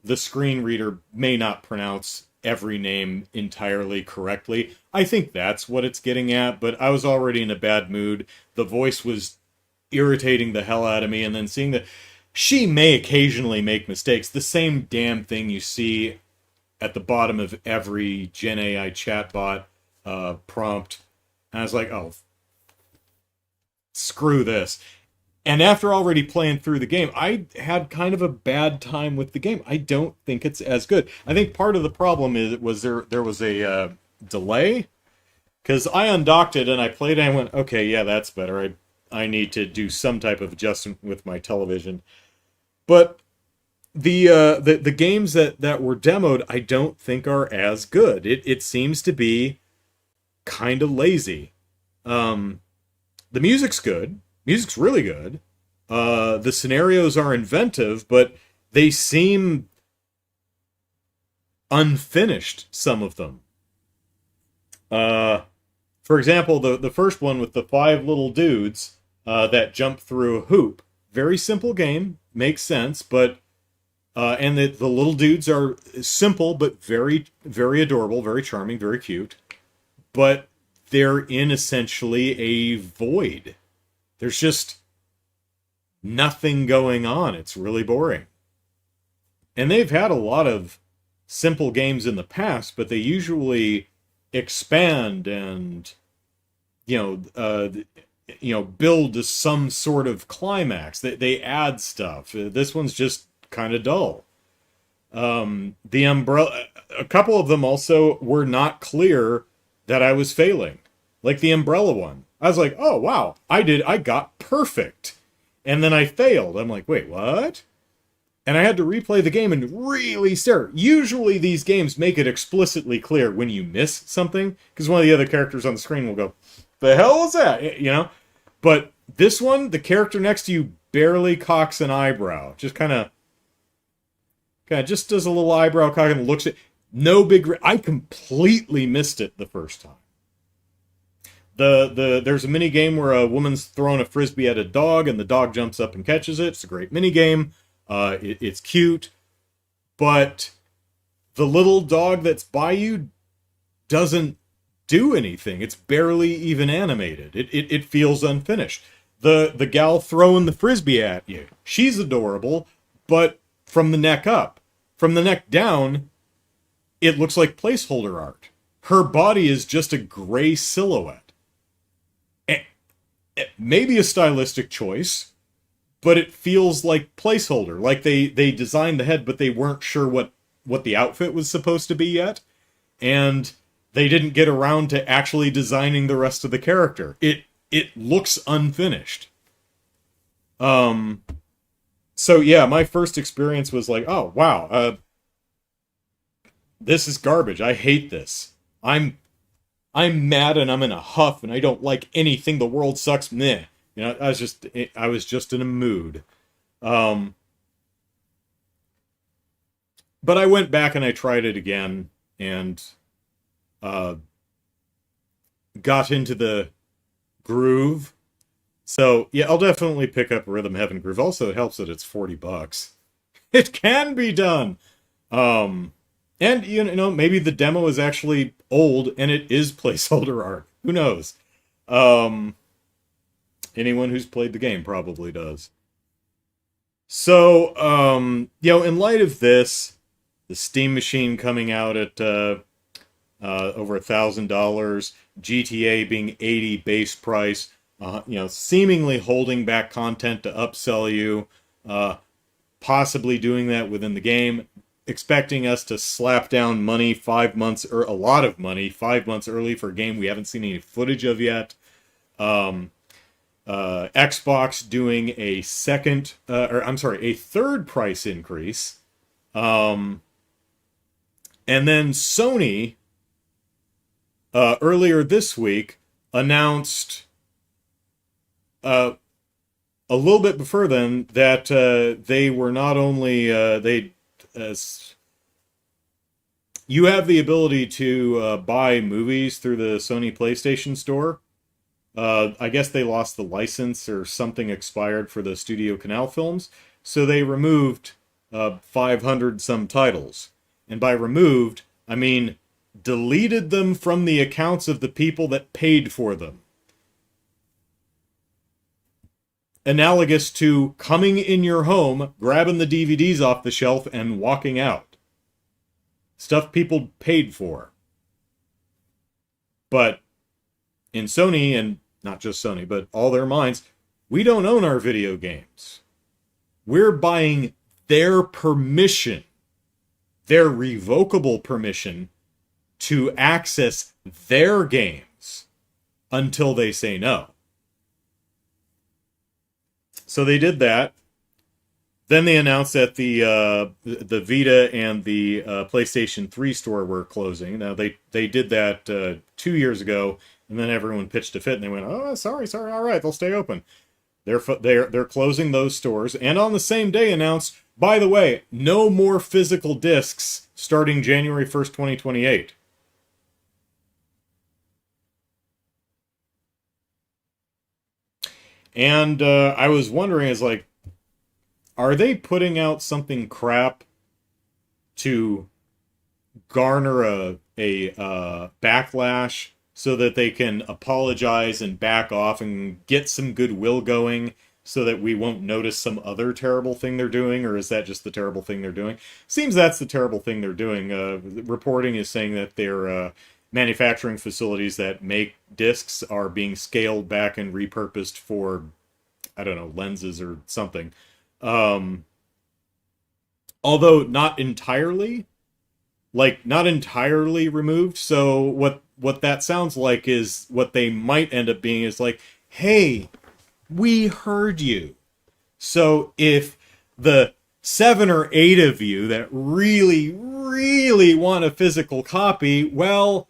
the screen reader may not pronounce every name entirely correctly. I think that's what it's getting at, but I was already in a bad mood. The voice was irritating the hell out of me, and then seeing that she may occasionally make mistakes, the same damn thing you see at the bottom of every Gen AI chatbot prompt. And I was like, oh, screw this. And after already playing through the game, I had kind of a bad time with the game. I don't think it's as good. I think part of the problem was there was a delay, because I undocked it and I played it and I went, okay, yeah, that's better. I need to do some type of adjustment with my television. But the games that were demoed, I don't think are as good. It seems to be kind of lazy. The music's good. Music's really good. The scenarios are inventive, but they seem unfinished, some of them. For example, the first one with the 5 little dudes that jump through a hoop. Very simple game, makes sense, but and the little dudes are simple but very, very adorable, very charming, very cute. But they're in essentially a void. There's just nothing going on. It's really boring. And they've had a lot of simple games in the past, but they usually expand and you know uh, build to some sort of climax. They add stuff. This one's just kind of dull. The umbrella, a couple of them also were not clear that I was failing. Like the umbrella one. I was like, oh wow, I got perfect. And then I failed. I'm like, wait, what? And I had to replay the game and really stare. Usually these games make it explicitly clear when you miss something, because one of the other characters on the screen will go, the hell was that? You know? But this one, the character next to you barely cocks an eyebrow. Just kind of just does a little eyebrow cock and looks at. No big. I completely missed it the first time. There's a mini game where a woman's throwing a frisbee at a dog and the dog jumps up and catches it. It's a great mini game. It's cute, but the little dog that's by you doesn't do anything. It's barely even animated. It feels unfinished. The gal throwing the frisbee at you, she's adorable, but from the neck up. From the neck down, it looks like placeholder art. Her body is just a gray silhouette. Maybe a stylistic choice, but it feels like placeholder. Like they designed the head, but they weren't sure what the outfit was supposed to be yet. And they didn't get around to actually designing the rest of the character. It looks unfinished. So yeah, my first experience was like, oh wow, this is garbage. I hate this. I'm mad and I'm in a huff and I don't like anything. The world sucks. Meh. You know, I was just in a mood. But I went back and I tried it again and uh, got into the groove. So yeah, I'll definitely pick up Rhythm Heaven Groove. Also, it helps that it's $40. It can be done. And you know, maybe the demo is actually old and it is placeholder art. Who knows? Anyone who's played the game probably does. So, in light of this, the Steam Machine coming out at over $1,000, GTA being 80 base price, seemingly holding back content to upsell you, possibly doing that within the game, expecting us to slap down money 5 months, or a lot of money 5 months early for a game we haven't seen any footage of yet. Xbox doing a third price increase. And then Sony, earlier this week, announced, a little bit before then, that they were not only, you have the ability to buy movies through the Sony PlayStation Store. I guess they lost the license or something expired for the Studio Canal films, so they removed 500 some titles. And by removed, I mean deleted them from the accounts of the people that paid for them. Analogous to coming in your home, grabbing the DVDs off the shelf, and walking out. Stuff people paid for. But in Sony, and not just Sony, but all their minds, we don't own our video games. We're buying their permission, their revocable permission, to access their games until they say no. So they did that. Then they announced that the Vita and the PlayStation 3 store were closing. Now they did that 2 years ago, and then everyone pitched a fit, and they went, "Oh, sorry, all right, they'll stay open." They're closing those stores, and on the same day announced, by the way, no more physical discs starting January 1st, 2028. And I was wondering, are they putting out something crap to garner a backlash so that they can apologize and back off and get some goodwill going so that we won't notice some other terrible thing they're doing, or is that just the terrible thing they're doing? Seems that's the terrible thing they're doing. Reporting is saying that their manufacturing facilities that make discs are being scaled back and repurposed for, I don't know, lenses or something. Um, Although not entirely, like not entirely removed. So what that sounds like is what they might end up being is like, hey, we heard you. So if the 7 or 8 of you that really, really want a physical copy, well,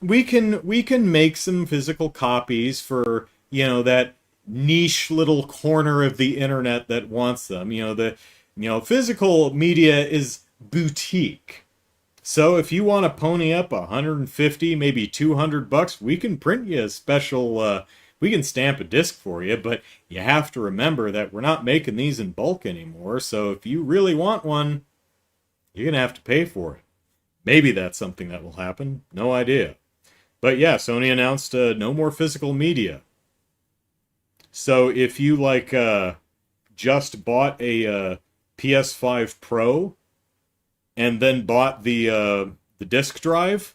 we can make some physical copies for, that niche little corner of the internet that wants them. Physical media is boutique. So if you want to pony up 150, maybe $200, we can print you a special. We can stamp a disc for you, but you have to remember that we're not making these in bulk anymore. So if you really want one, you're gonna have to pay for it. Maybe that's something that will happen. No idea. But yeah, Sony announced no more physical media. So if you just bought a PS5 Pro and then bought the disk drive,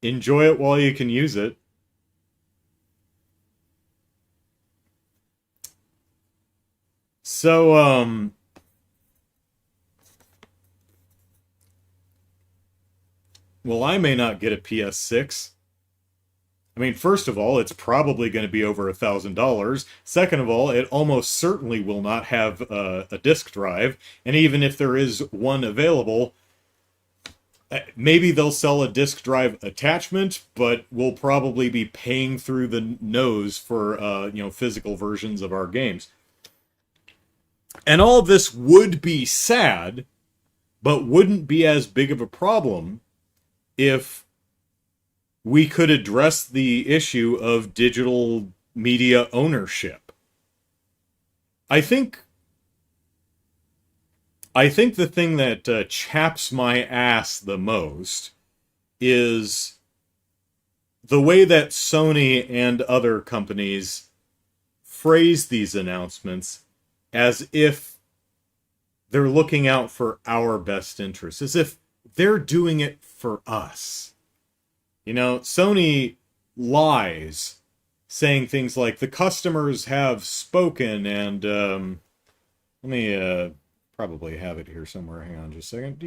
enjoy it while you can use it. So well, I may not get a PS6. I mean, first of all, it's probably going to be over $1,000. Second of all, it almost certainly will not have a disk drive. And even if there is one available, maybe they'll sell a disk drive attachment, but we'll probably be paying through the nose for physical versions of our games. And all this would be sad, but wouldn't be as big of a problem if we could address the issue of digital media ownership. I think the thing that chaps my ass the most is the way that Sony and other companies phrase these announcements as if they're looking out for our best interests, as if they're doing it for us. Sony lies, saying things like the customers have spoken, and let me probably have it here somewhere. Hang on just a second.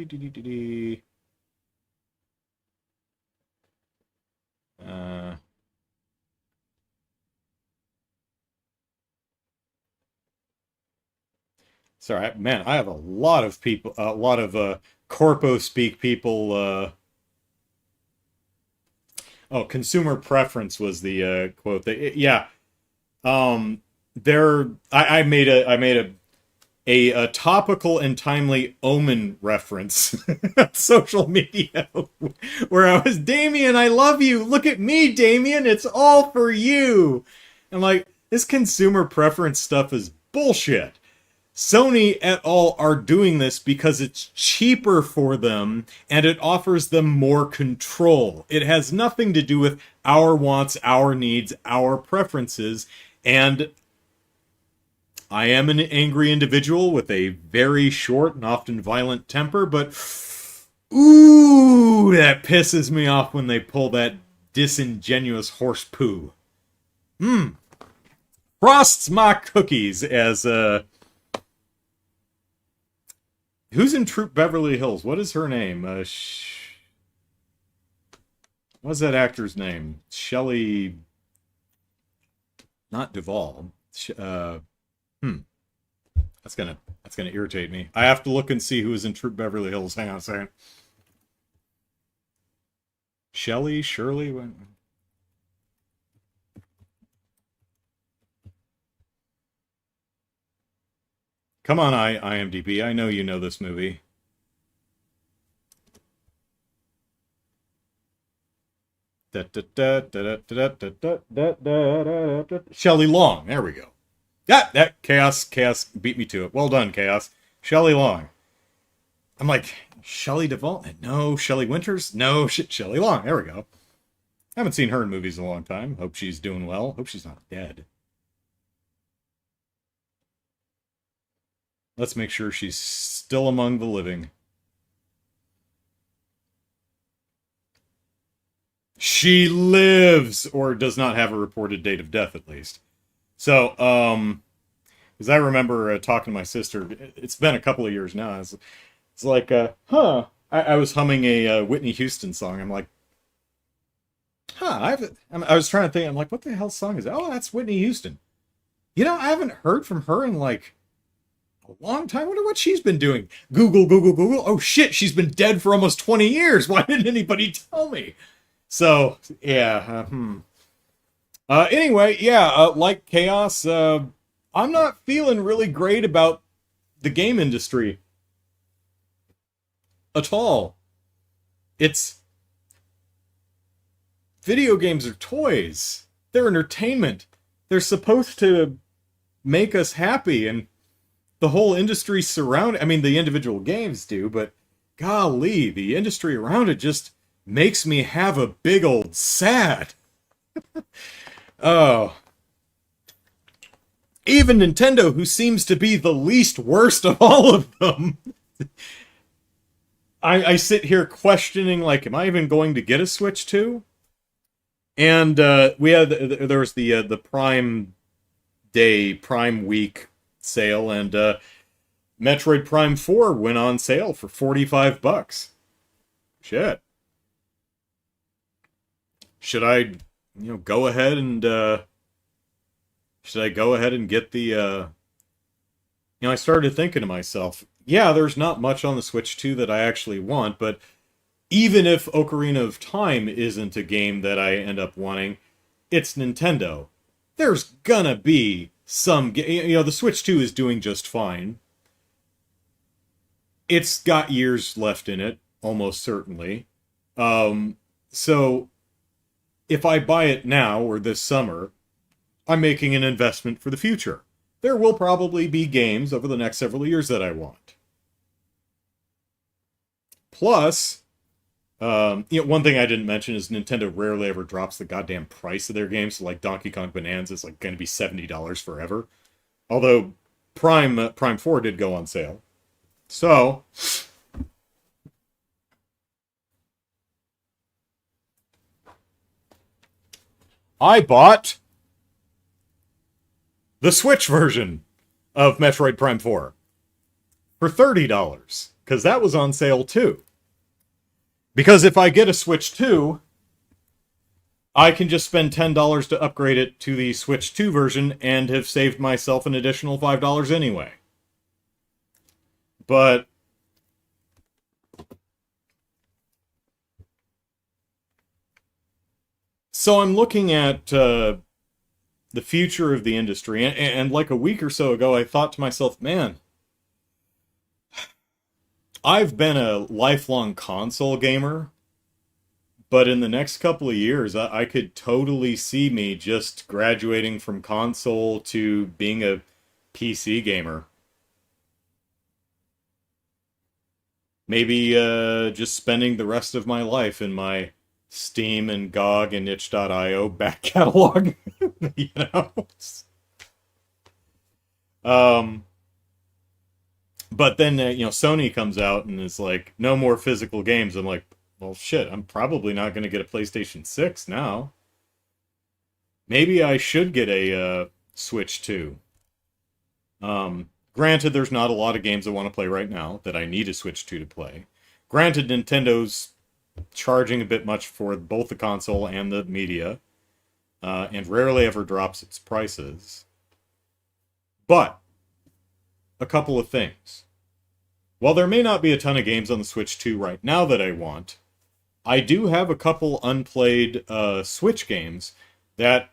Sorry, man, I have a lot of people, a lot of corpo speak people. Consumer preference was the quote. Yeah, there. I made a topical and timely Omen reference on social media where I was, Damien, I love you. Look at me, Damien. It's all for you. I'm like, this consumer preference stuff is bullshit. Sony et al. Are doing this because it's cheaper for them and it offers them more control. It has nothing to do with our wants, our needs, our preferences. And I am an angry individual with a very short and often violent temper, but ooh, that pisses me off when they pull that disingenuous horse poo. Frosts my cookies, as who's in Troop Beverly Hills? What is her name? What's that actor's name? Shelley... Not Duvall. That's gonna irritate me. I have to look and see who is in Troop Beverly Hills. Hang on a second. Shirley? Come on, IMDb. I know you know this movie. Shelley Long. There we go. Yeah, that Chaos beat me to it. Well done, Chaos. Shelley Long. I'm like, Shelley Duvall? No. Shelley Winters? No. Shelley Long. There we go. Haven't seen her in movies in a long time. Hope she's doing well. Hope she's not dead. Let's make sure she's still among the living. She lives, or does not have a reported date of death, at least. So, because I remember talking to my sister, it's been a couple of years now. It's like, I was humming a Whitney Houston song. I'm like, I was trying to think. I'm like, what the hell song is that? Oh, that's Whitney Houston. You know, I haven't heard from her in like a long time. I wonder what she's been doing. Google, Google, Google. Oh shit, she's been dead for almost 20 years. Why didn't anybody tell me? So, yeah. Anyway, yeah, like Chaos, I'm not feeling really great about the game industry at all. It's video games are toys. They're entertainment. They're supposed to make us happy, and the whole industry surrounding, I mean, the individual games do, but golly, the industry around it just makes me have a big old sad. Oh. Even Nintendo, who seems to be the least worst of all of them. I sit here questioning, like, am I even going to get a Switch 2? And there was the Prime Day, Prime Week sale, and Metroid Prime 4 went on sale for $45. Shit. Should I, go ahead and get the I started thinking to myself, yeah, there's not much on the Switch 2 that I actually want, but even if Ocarina of Time isn't a game that I end up wanting, it's Nintendo. There's gonna be some the Switch 2 is doing just fine. It's got years left in it, almost certainly. So if I buy it now or this summer, I'm making an investment for the future. There will probably be games over the next several years that I want. Plus, one thing I didn't mention is Nintendo rarely ever drops the goddamn price of their games. So like Donkey Kong Bonanza is like going to be $70 forever. Although Prime 4 did go on sale. So I bought the Switch version of Metroid Prime 4 for $30, because that was on sale too. Because if I get a Switch 2, I can just spend $10 to upgrade it to the Switch 2 version and have saved myself an additional $5 anyway. But so I'm looking at the future of the industry, and like a week or so ago, I thought to myself, man, I've been a lifelong console gamer, but in the next couple of years, I could totally see me just graduating from console to being a PC gamer. Maybe just spending the rest of my life in my Steam and GOG and itch.io back catalog. you know? But then, Sony comes out and is like, no more physical games. I'm like, well, shit, I'm probably not going to get a PlayStation 6 now. Maybe I should get a Switch 2. Granted, there's not a lot of games I want to play right now that I need a Switch 2 to play. Granted, Nintendo's charging a bit much for both the console and the media, and rarely ever drops its prices. But a couple of things. While there may not be a ton of games on the Switch 2 right now that I want, I do have a couple unplayed Switch games that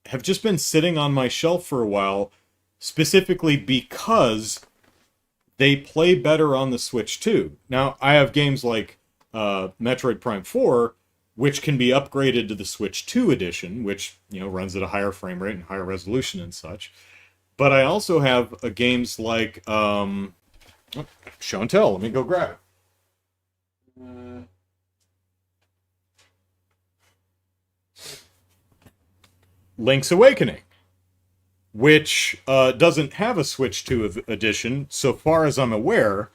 have just been sitting on my shelf for a while, specifically because they play better on the Switch 2. Now, I have games like Metroid Prime 4, which can be upgraded to the Switch 2 edition, which, runs at a higher frame rate and higher resolution and such. But I also have games like show and tell. Let me go grab it. Link's Awakening, which doesn't have a Switch 2 edition, so far as I'm aware,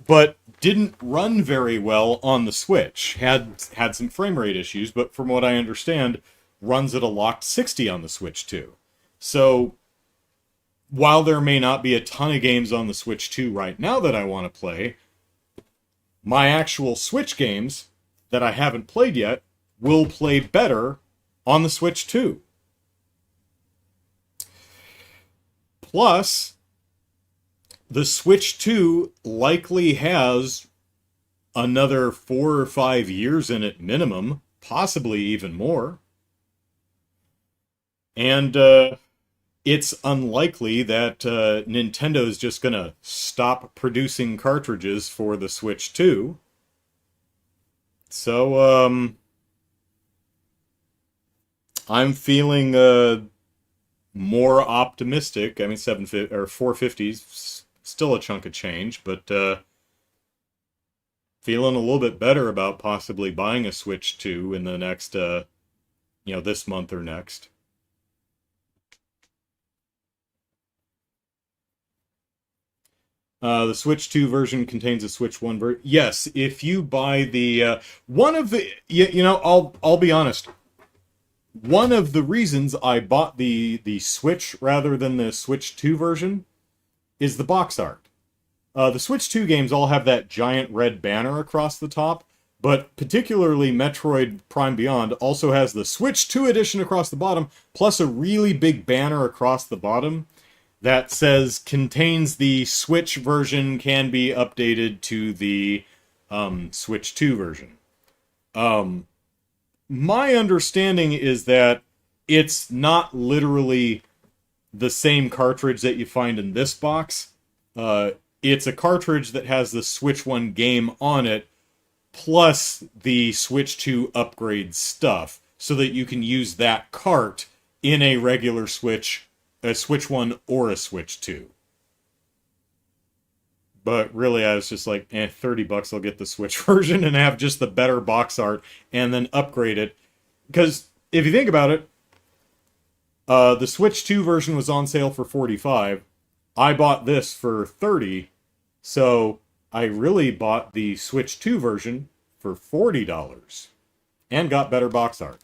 but didn't run very well on the Switch. Had some frame rate issues, but from what I understand, runs at a locked 60 on the Switch 2. So while there may not be a ton of games on the Switch 2 right now that I want to play, my actual Switch games that I haven't played yet will play better on the Switch 2. Plus, the Switch 2 likely has another 4 or 5 years in it minimum, possibly even more. And it's unlikely that Nintendo is just going to stop producing cartridges for the Switch 2. So, I'm feeling more optimistic. I mean, 750 or 450s still a chunk of change, but feeling a little bit better about possibly buying a Switch 2 in the next, this month or next. The Switch 2 version contains a Switch 1 version. Yes, if you buy the one of the, I'll be honest. One of the reasons I bought the Switch rather than the Switch 2 version is the box art. The Switch 2 games all have that giant red banner across the top, but particularly Metroid Prime Beyond also has the Switch 2 edition across the bottom, plus a really big banner across the bottom that says contains the Switch version can be updated to the Switch 2 version. My understanding is that it's not literally the same cartridge that you find in this box. It's a cartridge that has the Switch 1 game on it, plus the Switch 2 upgrade stuff, so that you can use that cart in a regular Switch, a Switch 1 or a Switch 2. But really, I was just like, $30, I'll get the Switch version and have just the better box art and then upgrade it. Because if you think about it, the Switch 2 version was on sale for $45. I bought this for $30. So I really bought the Switch 2 version for $40 and got better box art.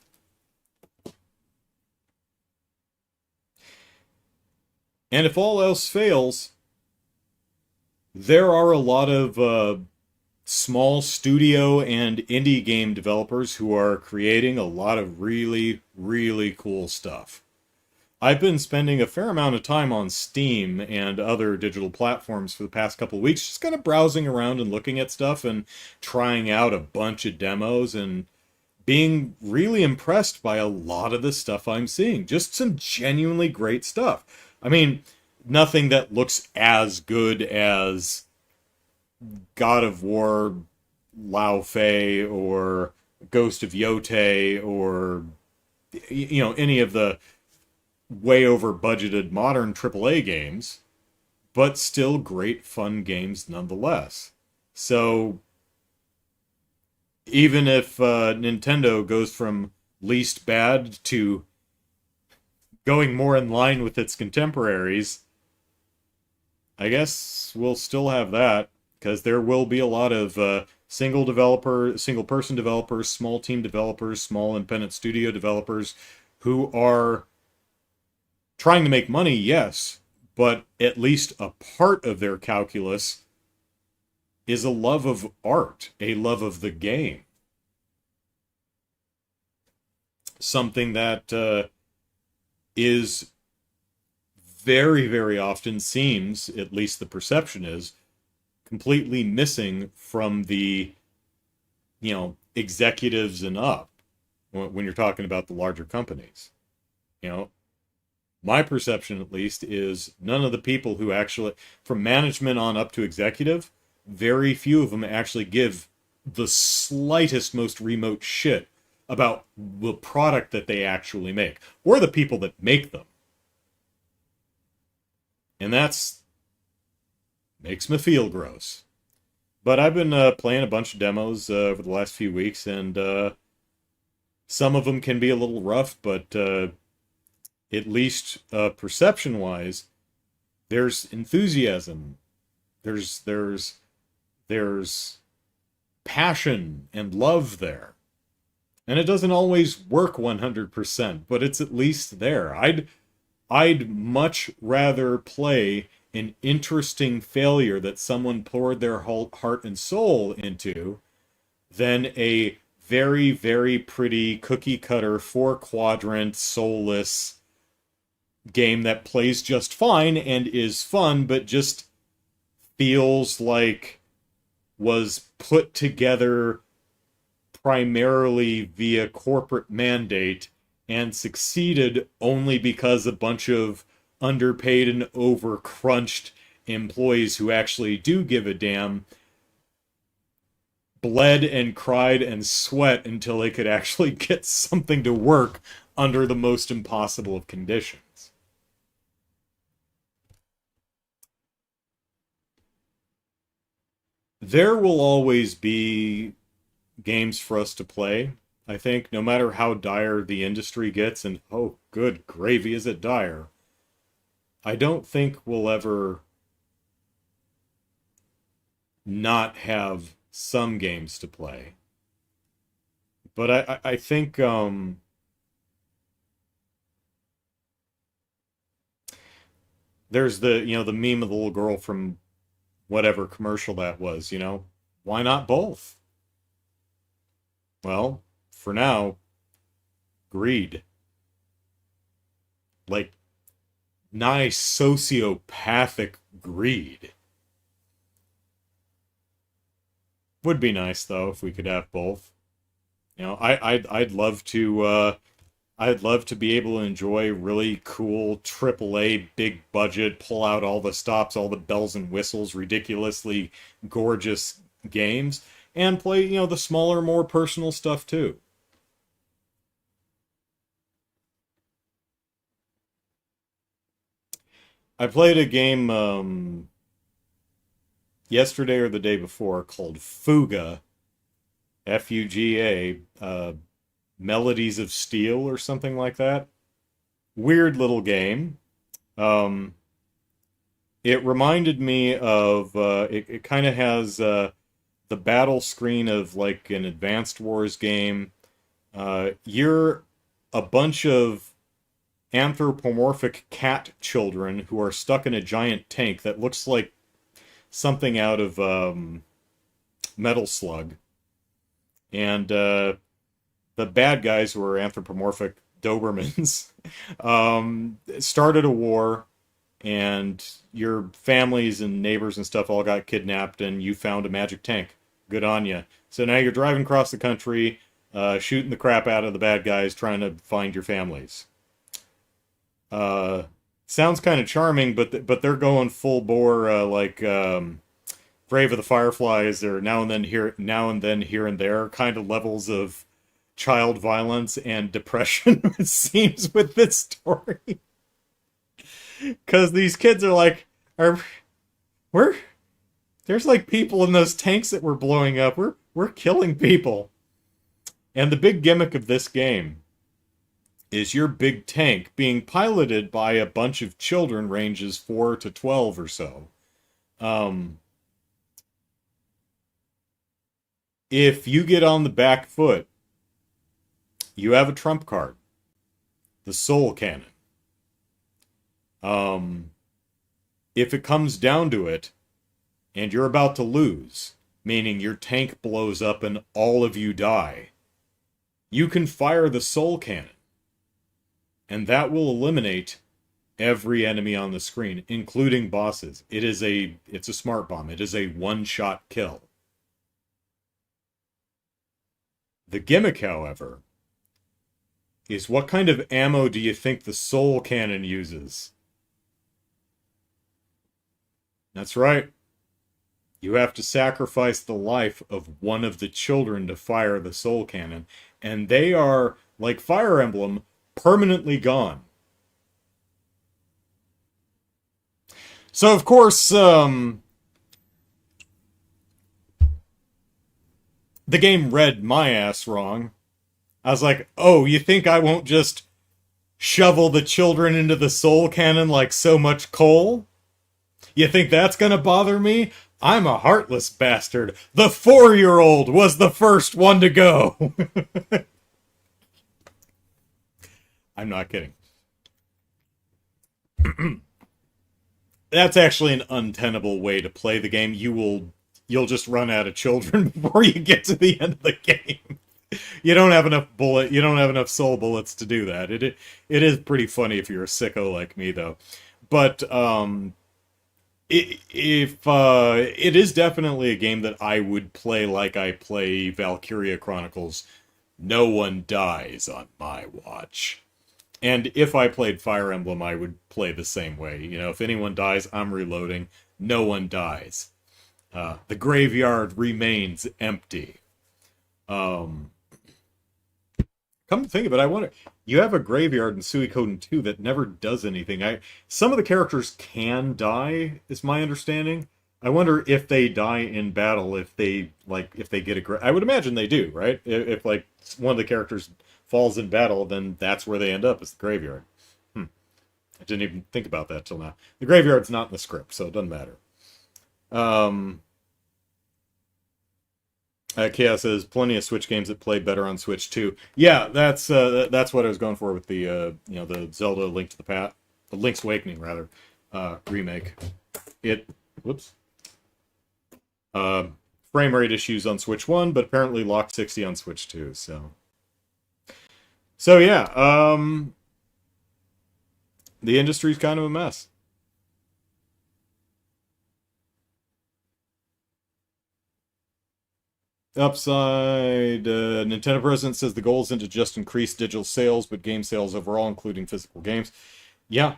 And if all else fails, there are a lot of small studio and indie game developers who are creating a lot of really, really cool stuff. I've been spending a fair amount of time on Steam and other digital platforms for the past couple of weeks, just kind of browsing around and looking at stuff and trying out a bunch of demos and being really impressed by a lot of the stuff I'm seeing. Just some genuinely great stuff. I mean, nothing that looks as good as God of War, Lao Fei, or Ghost of Yotei, or any of the way over budgeted modern AAA games, but still great fun games nonetheless. So even if Nintendo goes from least bad to going more in line with its contemporaries, I guess we'll still have that, because there will be a lot of single person developers, small team developers, small independent studio developers who are trying to make money, yes, but at least a part of their calculus is a love of art, a love of the game. Something that is very, very often seems, at least the perception is, completely missing from the, executives and up when you're talking about the larger companies. My perception, at least, is none of the people who actually, from management on up to executive, very few of them actually give the slightest, most remote shit about the product that they actually make, or the people that make them. And that's makes me feel gross. But I've been playing a bunch of demos over the last few weeks, and some of them can be a little rough, but at least perception-wise, there's enthusiasm. There's there's passion and love there. And it doesn't always work 100%, but it's at least there. I'd much rather play an interesting failure that someone poured their whole heart and soul into than a very, very pretty cookie cutter 4 quadrant soulless game that plays just fine and is fun, but just feels like was put together primarily via corporate mandate and succeeded only because a bunch of underpaid and overcrunched employees who actually do give a damn bled and cried and sweat until they could actually get something to work under the most impossible of conditions. There will always be games for us to play. I think no matter how dire the industry gets, and oh, good gravy, is it dire? I don't think we'll ever not have some games to play. But I think there's the meme of the little girl from whatever commercial that was, why not both? Well, for now, greed. Like, nice sociopathic greed. Would be nice though if we could have both. I'd love to I'd love to be able to enjoy really cool AAA big budget, pull out all the stops, all the bells and whistles, ridiculously gorgeous games, and play, the smaller, more personal stuff too. I played a game yesterday or the day before called Fuga, Fuga, Melodies of Steel or something like that. Weird little game. Um, it reminded me of it kind of has the battle screen of like an Advanced Wars game. You're a bunch of anthropomorphic cat children who are stuck in a giant tank that looks like something out of Metal Slug. And the bad guys, who are anthropomorphic Dobermans, started a war, and your families and neighbors and stuff all got kidnapped, and you found a magic tank. Good on ya. So now you're driving across the country, shooting the crap out of the bad guys, trying to find your families. Uh, Sounds kind of charming, but they're going full bore, like Grave of the Fireflies, or now and then here and there kind of levels of child violence and depression, it seems, with this story. Because these kids are like, we're there's like people in those tanks that we're blowing up. We're killing people. And the big gimmick of this game is your big tank being piloted by a bunch of children, ranges 4 to 12 or so. Um, if you get on the back foot, you have a trump card, the soul cannon. Um, if it comes down to it, and you're about to lose, meaning your tank blows up and all of you die, you can fire the soul cannon, and that will eliminate every enemy on the screen, including bosses. It's a smart bomb. It is a one-shot kill. The gimmick, however, is what kind of ammo do you think the soul cannon uses? That's right. You have to sacrifice the life of one of the children to fire the soul cannon, and they are, like Fire Emblem, permanently gone. So, of course, the game read my ass wrong. I was like, oh, you think I won't just shovel the children into the soul cannon like so much coal? You think that's gonna bother me? I'm a heartless bastard. The 4-year-old was the first one to go. I'm not kidding. That's actually an untenable way to play the game. You'll just run out of children before you get to the end of the game. You don't have enough you don't have enough soul bullets to do that. It is pretty funny if you're a sicko like me though. But it is definitely a game that I would play like I play Valkyria Chronicles. No one dies on my watch. And if I played Fire Emblem, I would play the same way. You know, if anyone dies, I'm reloading. No one dies. The graveyard remains empty. Come to think of it, I wonder, you have a graveyard in Suikoden 2 that never does anything. Some of the characters can die, is my understanding. I wonder if they die in battle, if they get I would imagine they do, right? If like one of the characters falls in battle, then that's where they end up, is the graveyard. I didn't even think about that till now. The graveyard's not in the script, so it doesn't matter. Chaos says plenty of Switch games that play better on Switch too. Yeah, that's what I was going for with the the Zelda Link to the Past, the Link's Awakening rather, remake. Whoops. Frame rate issues on Switch 1, but apparently locked 60 on Switch 2. So yeah, the industry's kind of a mess. Upside, Nintendo president says the goal isn't to just increase digital sales, but game sales overall, including physical games. Yeah.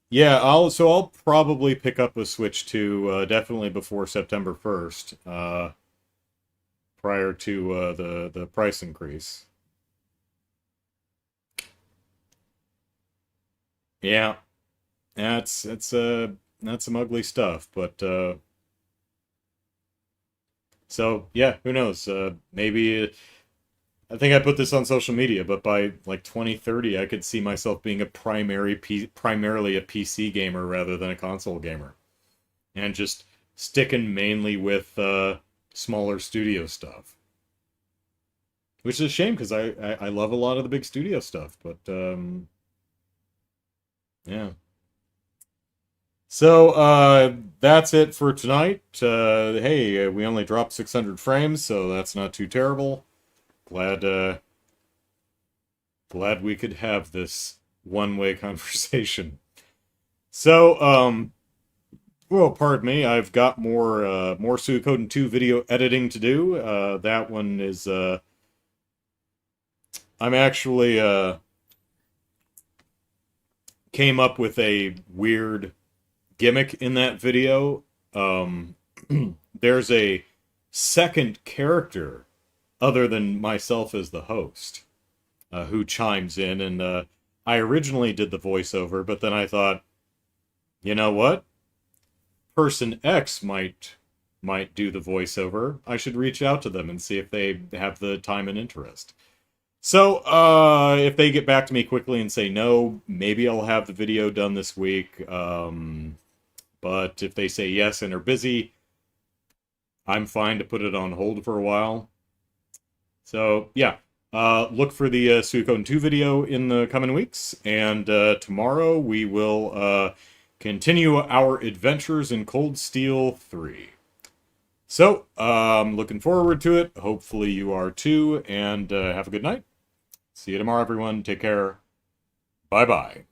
Yeah, I'll probably pick up a Switch 2 definitely before September 1st, prior to the price increase. Yeah, that's some ugly stuff, but so yeah, who knows? Maybe I think I put this on social media, but by like 2030, I could see myself being primarily a PC gamer rather than a console gamer, and just sticking mainly with smaller studio stuff, which is a shame because I love a lot of the big studio stuff, but yeah. So that's it for tonight. Hey, we only dropped 600 frames, so that's not too terrible. Glad we could have this one-way conversation. So, well, pardon me, I've got more Suikoden 2 video editing to do. That one is I'm actually came up with a weird gimmick in that video. There's a second character other than myself as the host who chimes in, and I originally did the voiceover, but then I thought, you know what? Person X might do the voiceover. I should reach out to them and see if they have the time and interest. So, if they get back to me quickly and say no, maybe I'll have the video done this week. But if they say yes and are busy, I'm fine to put it on hold for a while. So, yeah. Look for the Suikoden 2 video in the coming weeks. And tomorrow we will continue our adventures in Cold Steel 3. So, looking forward to it. Hopefully you are too. And have a good night. See you tomorrow, everyone. Take care. Bye-bye.